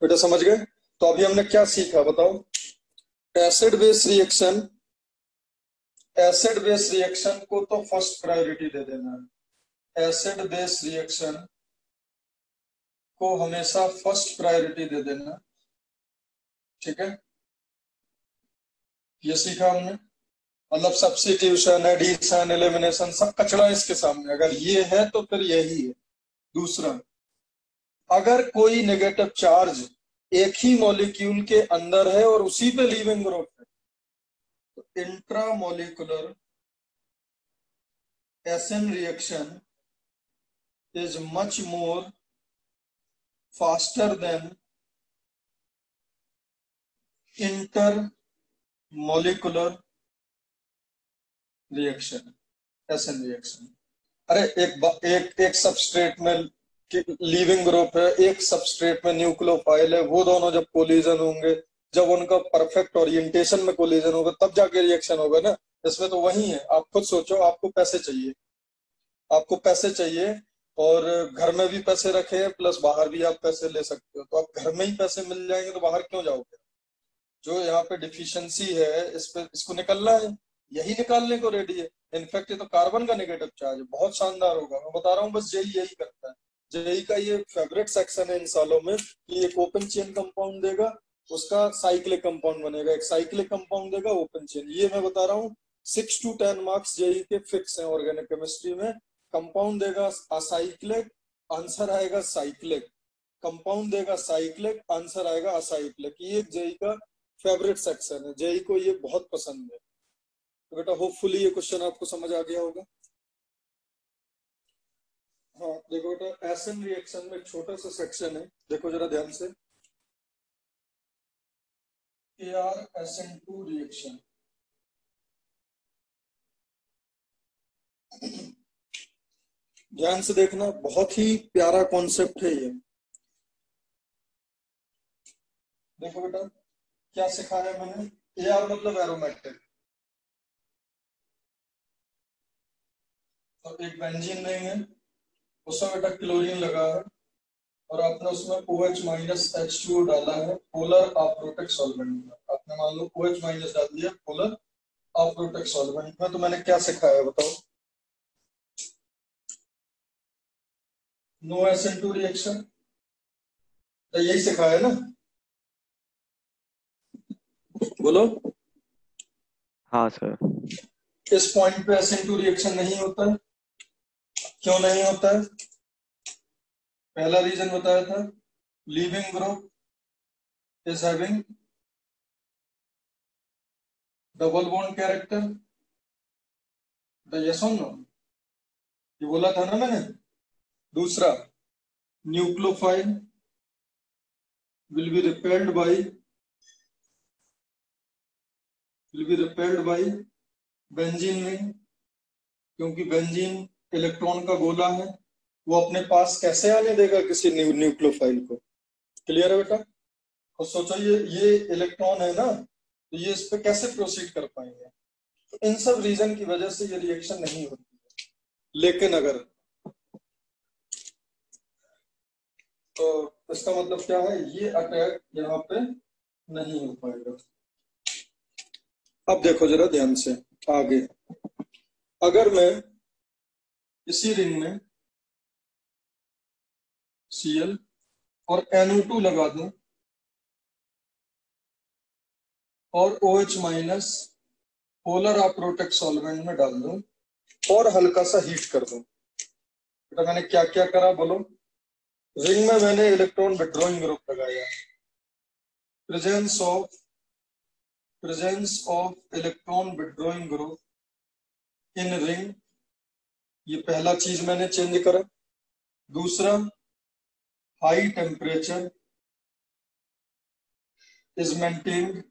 बेटा समझ गए? तो अभी हमने क्या सीखा बताओ? Acid base reaction, acid base reaction को तो फर्स्ट प्रायोरिटी दे देना है। एसिड बेस रिएक्शन को हमेशा फर्स्ट प्रायोरिटी दे देना। ठीक है, ये सीखा हमने। मतलब सब्स्टिट्यूशन, एडिशन, एलिमिनेशन सब कचरा इसके सामने। अगर ये है तो फिर यही है। दूसरा, अगर कोई नेगेटिव चार्ज एक ही मॉलिक्यूल के अंदर है और उसी पे लीविंग ग्रुप है, तो intramolecular SN reaction is much more faster than intermolecular reaction, SN reaction. अरे एक सबस्ट्रेट में लीविंग ग्रुप है, एक सबस्ट्रेट में न्यूक्लियोफाइल है, वो दोनों जब कोलिजन होंगे, जब उनका परफेक्ट ओरिएंटेशन में कोलिजन होगा, तब जाके रिएक्शन होगा ना। इसमें तो वही है। आप खुद सोचो, आपको पैसे चाहिए, आपको पैसे चाहिए और घर में भी पैसे रखे हैं, प्लस बाहर भी आप पैसे ले सकते हो, तो आप घर में ही पैसे मिल जाएंगे तो बाहर क्यों जाओगे? जो यहाँ पे डिफिशियंसी है, इसको निकलना है, यही निकालने को रेडी है। इनफैक्ट ये तो कार्बन का नेगेटिव चार्ज है, बहुत शानदार होगा। मैं बता रहा हूँ, बस जेई यही करता है। जेई का ये फेवरेट सेक्शन है इन सालों में कि एक ओपन चेन कंपाउंड देगा, उसका साइक्लिक कंपाउंड बनेगा, एक साइक्लिक कंपाउंड देगा, ओपन चेन। ये मैं बता रहा हूँ 6 to 10 मार्क्स जेई के फिक्स हैं ऑर्गेनिक केमिस्ट्री में। कंपाउंड देगा असाइक्लिक, आंसर आएगा साइक्लिक, कंपाउंड देगा साइक्लिक, आंसर आएगा असाइक्लिक। ये जेई का फेवरेट सेक्शन है, जेई को ये बहुत पसंद है। तो बेटा होपफुली ये क्वेश्चन आपको समझ आ गया होगा। हाँ देखो बेटा, एसएन रिएक्शन में छोटा सा सेक्शन है, देखो जरा ध्यान से। ArSN2 रिएक्शन, ध्यान से देखना, बहुत ही प्यारा कॉन्सेप्ट है ये। देखो बेटा क्या सिखाया मैंने, AR मतलब एरोमेटिक, तो एक बेंजीन लेंगे, उसमें बेटा क्लोरीन लगा है और आपने उसमें OH माइनस H2O डाला है, पोलर अप्रोटिक सॉल्वेंट में। आपने मान लो OH माइनस डाल दिया पोलर अप्रोटिक सॉल्वेंट में। तो मैंने क्या सिखाया बताओ? नो SN2 रिएक्शन, तो यही सिखाया ना, बोलो। हाँ सर। इस पॉइंट पे SN2 रिएक्शन नहीं होता है, क्यों नहीं होता है? पहला रीजन बताया था, leaving group is having double bond character, yes और नो, ये बोला था ना मैंने। दूसरा, nucleophile will be repelled by benzene ring, क्योंकि बेंजीन इलेक्ट्रॉन का गोला है, वो अपने पास कैसे आने देगा किसी न्यूक्लियोफाइल को? क्लियर है बेटा? और सोचो ये इलेक्ट्रॉन है ना, तो ये इस पे कैसे प्रोसीड कर पाएंगे? तो इन सब रीजन की वजह से ये रिएक्शन नहीं होती है। लेकिन अगर, तो इसका मतलब क्या है, ये अटैक यहाँ पे नहीं हो पाएगा। अब देखो जरा ध्यान से आगे, अगर मैं इसी रिंग में Cl और NO2 लगा दूं और OH minus polar aprotic solvent में डाल दूं और हल्का सा हीट कर दूं, तो मैंने क्या क्या करा बोलो? रिंग में मैंने इलेक्ट्रॉन विड्रॉइंग ग्रुप लगाया, presence of electron withdrawing group in ring, ये पहला चीज मैंने चेंज करा। दूसरा, हाई टेम्परेचर इज मेंटेन्ड,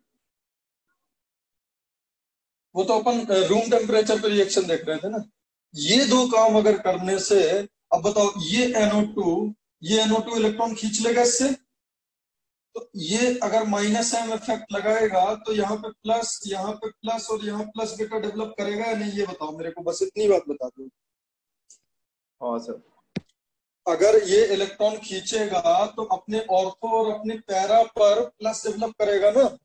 वो तो अपन रूम टेम्परेचर पे रिएक्शन देख रहे थे ना। ये दो काम अगर करने से, अब बताओ, ये NO2 इलेक्ट्रॉन खींच लेगा इससे, तो ये अगर -m इफेक्ट लगाएगा तो यहाँ पे प्लस और यहाँ प्लस बेटा डेवलप करेगा या नहीं, ये बताओ मेरे को, बस इतनी बात बता दो। हाँ सर। अगर ये इलेक्ट्रॉन खींचेगा तो अपने ऑर्थो और अपने पैरा पर प्लस डेवलप करेगा ना,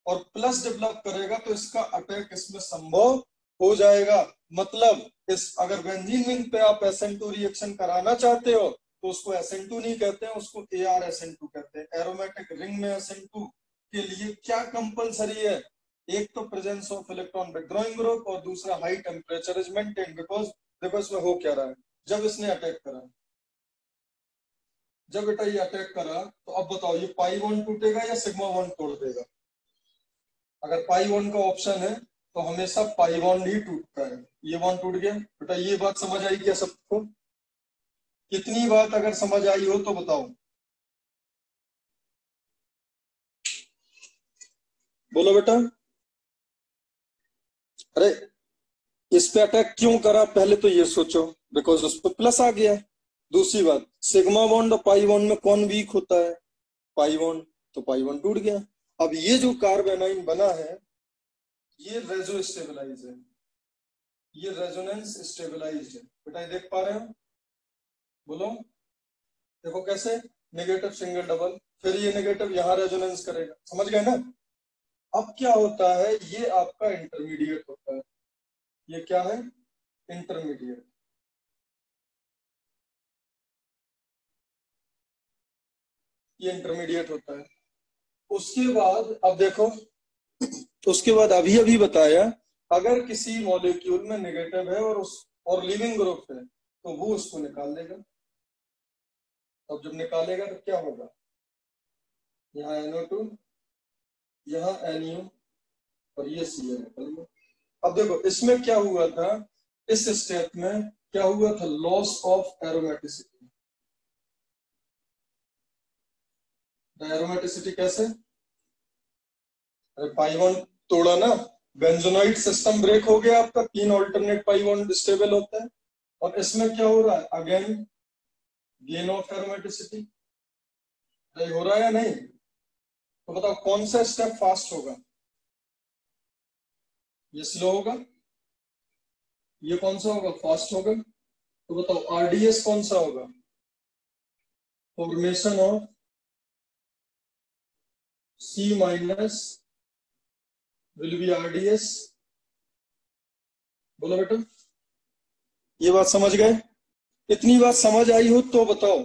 और प्लस डेवलप करेगा तो इसका अटैक इसमें संभव हो जाएगा। मतलब इस अगर बेंजीन रिंग पे आप SN2 रिएक्शन कराना चाहते हो तो उसको SN2 नहीं कहते हैं, उसको ArSN2 कहते हैं। एरोमेटिक रिंग में SN2 के लिए क्या कंपलसरी है? एक तो presence of electron withdrawing group और दूसरा high temperature is maintain. Because देखो इसमें हो क्या रहा है, जब इसने अटैक करा, जब बेटा ये अटैक करा तो अब बताओ ये पाई बॉन्ड टूटेगा या सिग्मा बॉन्ड तोड़ देगा? अगर पाई बॉन्ड का ऑप्शन है तो हमेशा पाई बॉन्ड ही टूटता है। ये बॉन्ड टूट गया बेटा, ये बात समझ आई क्या सबको? कितनी बात अगर समझ आई हो तो बताओ, बोलो बेटा। अरे इस पे अटैक क्यों करा पहले तो ये सोचो, बिकॉज उस पर प्लस आ गया। दूसरी बात, सिग्मा बॉन्ड और पाई बॉन्ड में कौन वीक होता है? पाई बॉन्ड, तो पाई बॉन्ड टूट गया। अब ये जो कार्बेनाइन बना है ये रेजो स्टेबलाइज है, ये रेजोनेंस स्टेबलाइज्ड है बेटा, ये देख पा रहे हो? बोलो, देखो कैसे, नेगेटिव सिंगल डबल, फिर ये नेगेटिव यहाँ रेजोनेंस करेगा, समझ गए ना? अब क्या होता है, ये आपका इंटरमीडिएट होता है। ये क्या है? इंटरमीडिएट। ये इंटरमीडिएट होता है। उसके बाद अब देखो, उसके बाद अभी अभी बताया, अगर किसी मॉलिक्यूल में नेगेटिव है और लिविंग ग्रुप है तो वो उसको निकाल देगा। अब जब निकालेगा तो क्या होगा, यहाँ NO2, यहाँ NU और ये Cl निकल गया। अब देखो इसमें क्या हुआ था, इस स्टेप में क्या हुआ था, लॉस ऑफ एरोमेटिसिटी। एरोमेटिसिटी कैसे? अरे पाई बॉन्ड तोड़ा ना, बेंजोनाइट सिस्टम ब्रेक हो गया आपका, 3 ऑल्टरनेट पाई बॉन्ड स्टेबल होता है। और इसमें क्या हो रहा है, अगेन गेन ऑफ एरोमेटिसिटी। हो रहा है या नहीं? तो बताओ कौन सा स्टेप फास्ट होगा? ये स्लो होगा। ये कौन सा होगा, फास्ट होगा। तो बताओ RDS कौन सा होगा? Formation of C minus will be RDS। बोलो बेटा, ये बात समझ गए? इतनी बात समझ आई हो तो बताओ।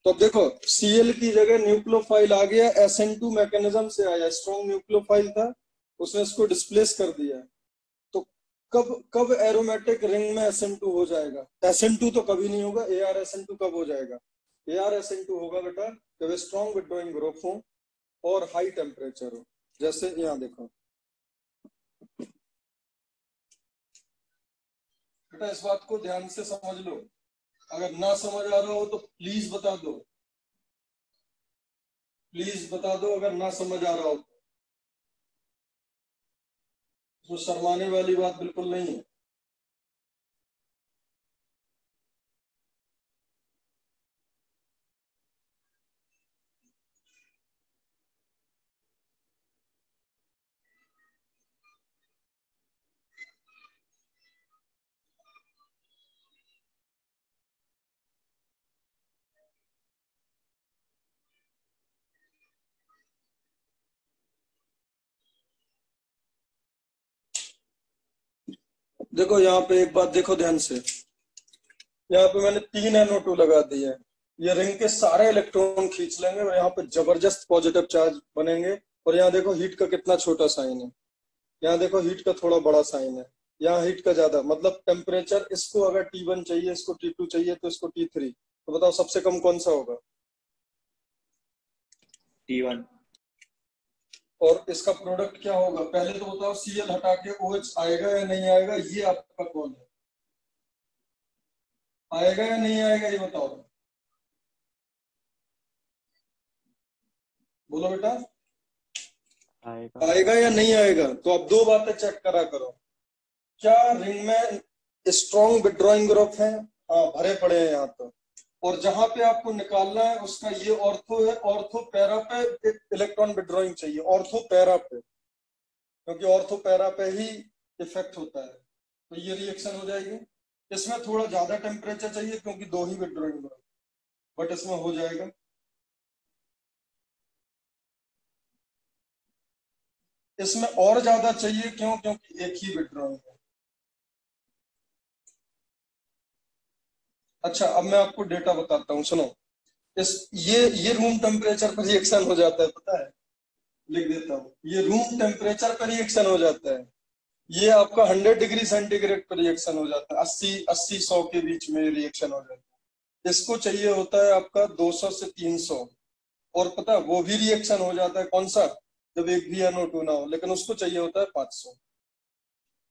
तो अब देखो Cl की जगह न्यूक्लियोफाइल आ गया, SN2 मैकेनिज्म से आया, स्ट्रॉन्ग न्यूक्लियोफाइल था, उसने इसको डिस्प्लेस कर दिया। तो कब कब एरोमेटिक रिंग में SN2 हो जाएगा? SN2 तो कभी नहीं होगा, ArSN2 कब हो जाएगा? ArSN2 होगा बेटा जब स्ट्रॉन्ग विड्रॉइंग ग्रुप हो और हाई टेम्परेचर हो। जैसे यहाँ देखो बेटा, इस बात को ध्यान से समझ लो, अगर ना समझ आ रहा हो तो प्लीज बता दो, प्लीज बता दो अगर ना समझ आ रहा हो। तो शर्माने वाली बात बिल्कुल नहीं है। देखो यहाँ पे एक बात देखो ध्यान से, यहाँ पे मैंने 3 NO2 लगा दिए, ये रिंग के सारे इलेक्ट्रॉन खींच लेंगे और यहाँ पे जबरदस्त पॉजिटिव चार्ज बनेंगे। और यहाँ देखो हीट का कितना छोटा साइन है, यहाँ देखो हीट का थोड़ा बड़ा साइन है, यहाँ हीट का ज्यादा, मतलब टेम्परेचर इसको अगर T1 चाहिए, इसको T2 चाहिए तो इसको T3। तो बताओ सबसे कम कौन सा होगा? T1। और इसका प्रोडक्ट क्या होगा? पहले तो बताओ Cl हटा के OH आएगा या नहीं आएगा, ये आपका कौन है, आएगा या नहीं आएगा ये बताओ, बोलो बेटा, आएगा या नहीं आएगा? तो आप दो बातें चेक करा करो, क्या रिंग में स्ट्रॉन्ग विड्रॉइंग ग्रुप है? हाँ भरे पड़े हैं यहाँ तो। और जहां पे आपको निकालना है उसका ये ऑर्थो है, ऑर्थो पैरा पे इलेक्ट्रॉन विड्रॉइंग चाहिए, ऑर्थो पैरा पे, क्योंकि ऑर्थो पैरा पे ही इफेक्ट होता है। तो ये रिएक्शन हो जाएगी। इसमें थोड़ा ज्यादा टेम्परेचर चाहिए क्योंकि 2 ही विड्रॉइंग ग्रुप, बट इसमें हो जाएगा। इसमें और ज्यादा चाहिए, क्यों? क्योंकि एक ही विड्रॉइंग है। अच्छा अब मैं आपको डेटा बताता हूँ, सुनो। ये रूम टेम्परेचर पर रिएक्शन हो जाता है, पता है? लिख देता हूँ, ये रूम टेम्परेचर पर रिएक्शन हो जाता है, ये आपका 100 डिग्री सेंटीग्रेड पर रिएक्शन हो जाता है, 80-100 के बीच में रिएक्शन हो जाता है। इसको चाहिए होता है आपका 200 से 300, और पता है वो भी रिएक्शन हो जाता है कौन सा, जब एक भी NO2 ना हो, लेकिन उसको चाहिए होता है 500।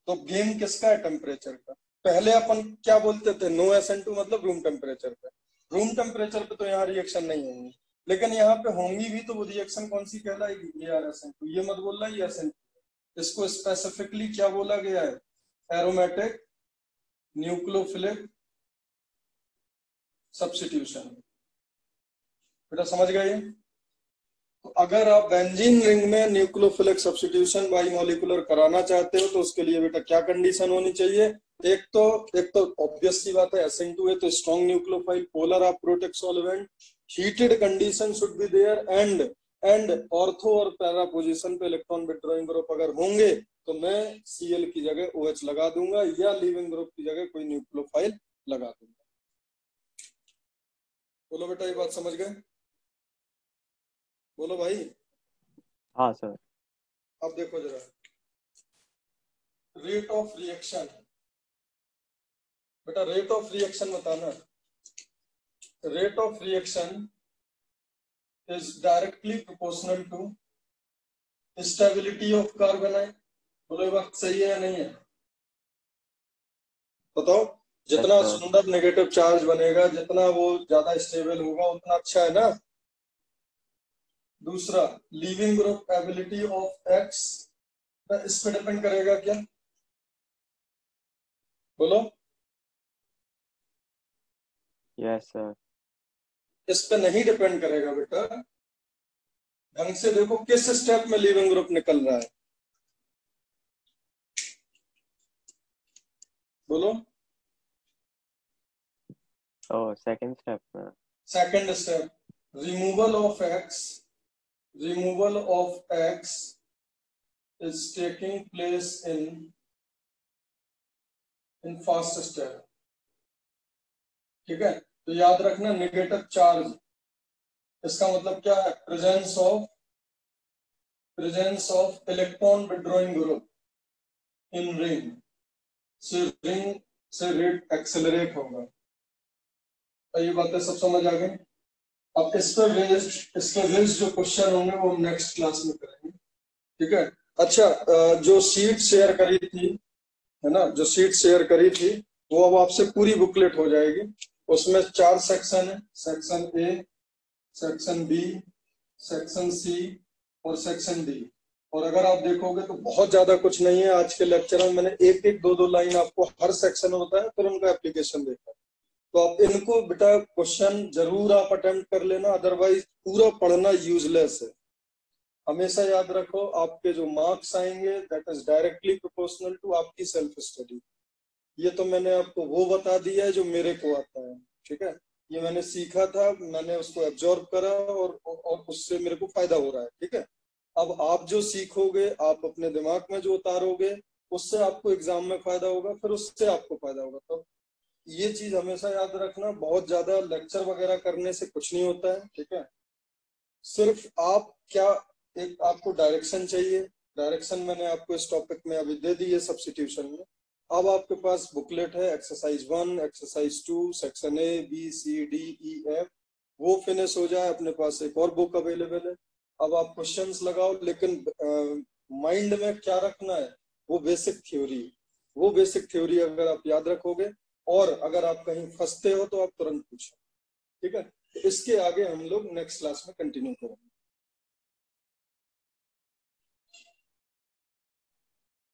तो गेम किसका है, टेम्परेचर का। पहले अपन क्या बोलते थे, नो SN2 मतलब रूम टेम्परेचर पे, रूम टेम्परेचर पे तो यहाँ रिएक्शन नहीं होंगी, लेकिन यहाँ पे होंगी भी, तो वो रिएक्शन कौन सी कहलाएगी, AR-SN2। ये मत बोलना ये SN2, इसको स्पेसिफिकली क्या बोला गया है, एरोमेटिक न्यूक्लियोफिलिक सब्स्टिट्यूशन। बेटा समझ गए। तो अगर आप बेंजीन रिंग में न्यूक्लियोफिलिक सब्स्टिट्यूशन बाइमोलिकुलर कराना चाहते हो, तो उसके लिए बेटा क्या कंडीशन होनी चाहिए, एक तो ऑब्वियस सी बात है SN2 है तो strong nucleophile, polar of protect solvent, heated condition should be there, and ortho और पैरा पोजीशन पे इलेक्ट्रॉन विथड्रॉइंग ग्रुप अगर होंगे तो मैं Cl की जगह OH लगा दूंगा, या लीविंग ग्रुप की जगह कोई न्यूक्लियोफाइल लगा दूंगा। बोलो बेटा, ये बात समझ गए, बोलो भाई। हाँ सर। अब देखो जरा, रेट ऑफ रिएक्शन, बेटा रेट ऑफ रिएक्शन बताना। Rate of reaction is directly proportional to stability of carbon ion. बोलो ये बात सही है या नहीं है, बताओ। जितना सुंदर नेगेटिव चार्ज बनेगा, जितना वो ज्यादा स्टेबल होगा, उतना अच्छा है ना। दूसरा, leaving group ability of X, इस पे डिपेंड करेगा क्या, बोलो। Yes sir. इस पे नहीं डिपेंड करेगा बेटा, ढंग से देखो किस स्टेप में लीविंग ग्रुप निकल रहा है, बोलो। सेकंड स्टेप में। Second step, removal of X is taking place in fast step, ठीक है। तो याद रखना, नेगेटिव चार्ज, इसका मतलब क्या है, presence of electron withdrawing group in ring से रेट एक्सेलरेट होगा। तो ये बातें सब समझ आ गई। अब इसके बेस्ड जो क्वेश्चन होंगे वो हम नेक्स्ट क्लास में करेंगे, ठीक है। अच्छा, जो शीट शेयर करी थी, है ना, जो शीट शेयर करी थी वो अब आपसे पूरी बुकलेट हो जाएगी। उसमें 4 सेक्शन है, section A, section B, section C और सेक्शन D। और अगर आप देखोगे तो बहुत ज्यादा कुछ नहीं है। आज के लेक्चर में मैंने एक 2 लाइन आपको हर सेक्शन में बताया, फिर उनका एप्लीकेशन देखा। तो आप इनको बेटा क्वेश्चन जरूर आप अटेम्प्ट कर लेना, अदरवाइज पूरा पढ़ना यूजलेस है। हमेशा याद रखो, आपके जो मार्क्स आएंगे that is directly proportional to आपकी सेल्फ स्टडी। ये तो मैंने आपको वो बता दिया है जो मेरे को आता है, ठीक है। ये मैंने सीखा था, मैंने उसको एब्जॉर्ब करा और उससे मेरे को फायदा हो रहा है, ठीक है। अब आप जो सीखोगे, आप अपने दिमाग में जो उतारोगे, उससे आपको एग्जाम में फायदा होगा, फिर उससे आपको फायदा होगा। तो ये चीज हमेशा याद रखना, बहुत ज्यादा लेक्चर वगैरह करने से कुछ नहीं होता है, ठीक है। सिर्फ आप क्या, एक आपको डायरेक्शन चाहिए। डायरेक्शन मैंने आपको इस टॉपिक में अभी दे दी है सब्स्टिट्यूशन में। अब आपके पास बुकलेट है, exercise 1, exercise 2, section A, B, C, D, E, F, वो फिनिश हो जाए, अपने पास एक और बुक अवेलेबल है। अब आप क्वेश्चंस लगाओ, लेकिन माइंड में क्या रखना है, वो बेसिक थ्योरी अगर आप याद रखोगे, और अगर आप कहीं फंसते हो तो आप तुरंत पूछो, ठीक है। तो इसके आगे हम लोग नेक्स्ट क्लास में कंटिन्यू करेंगे।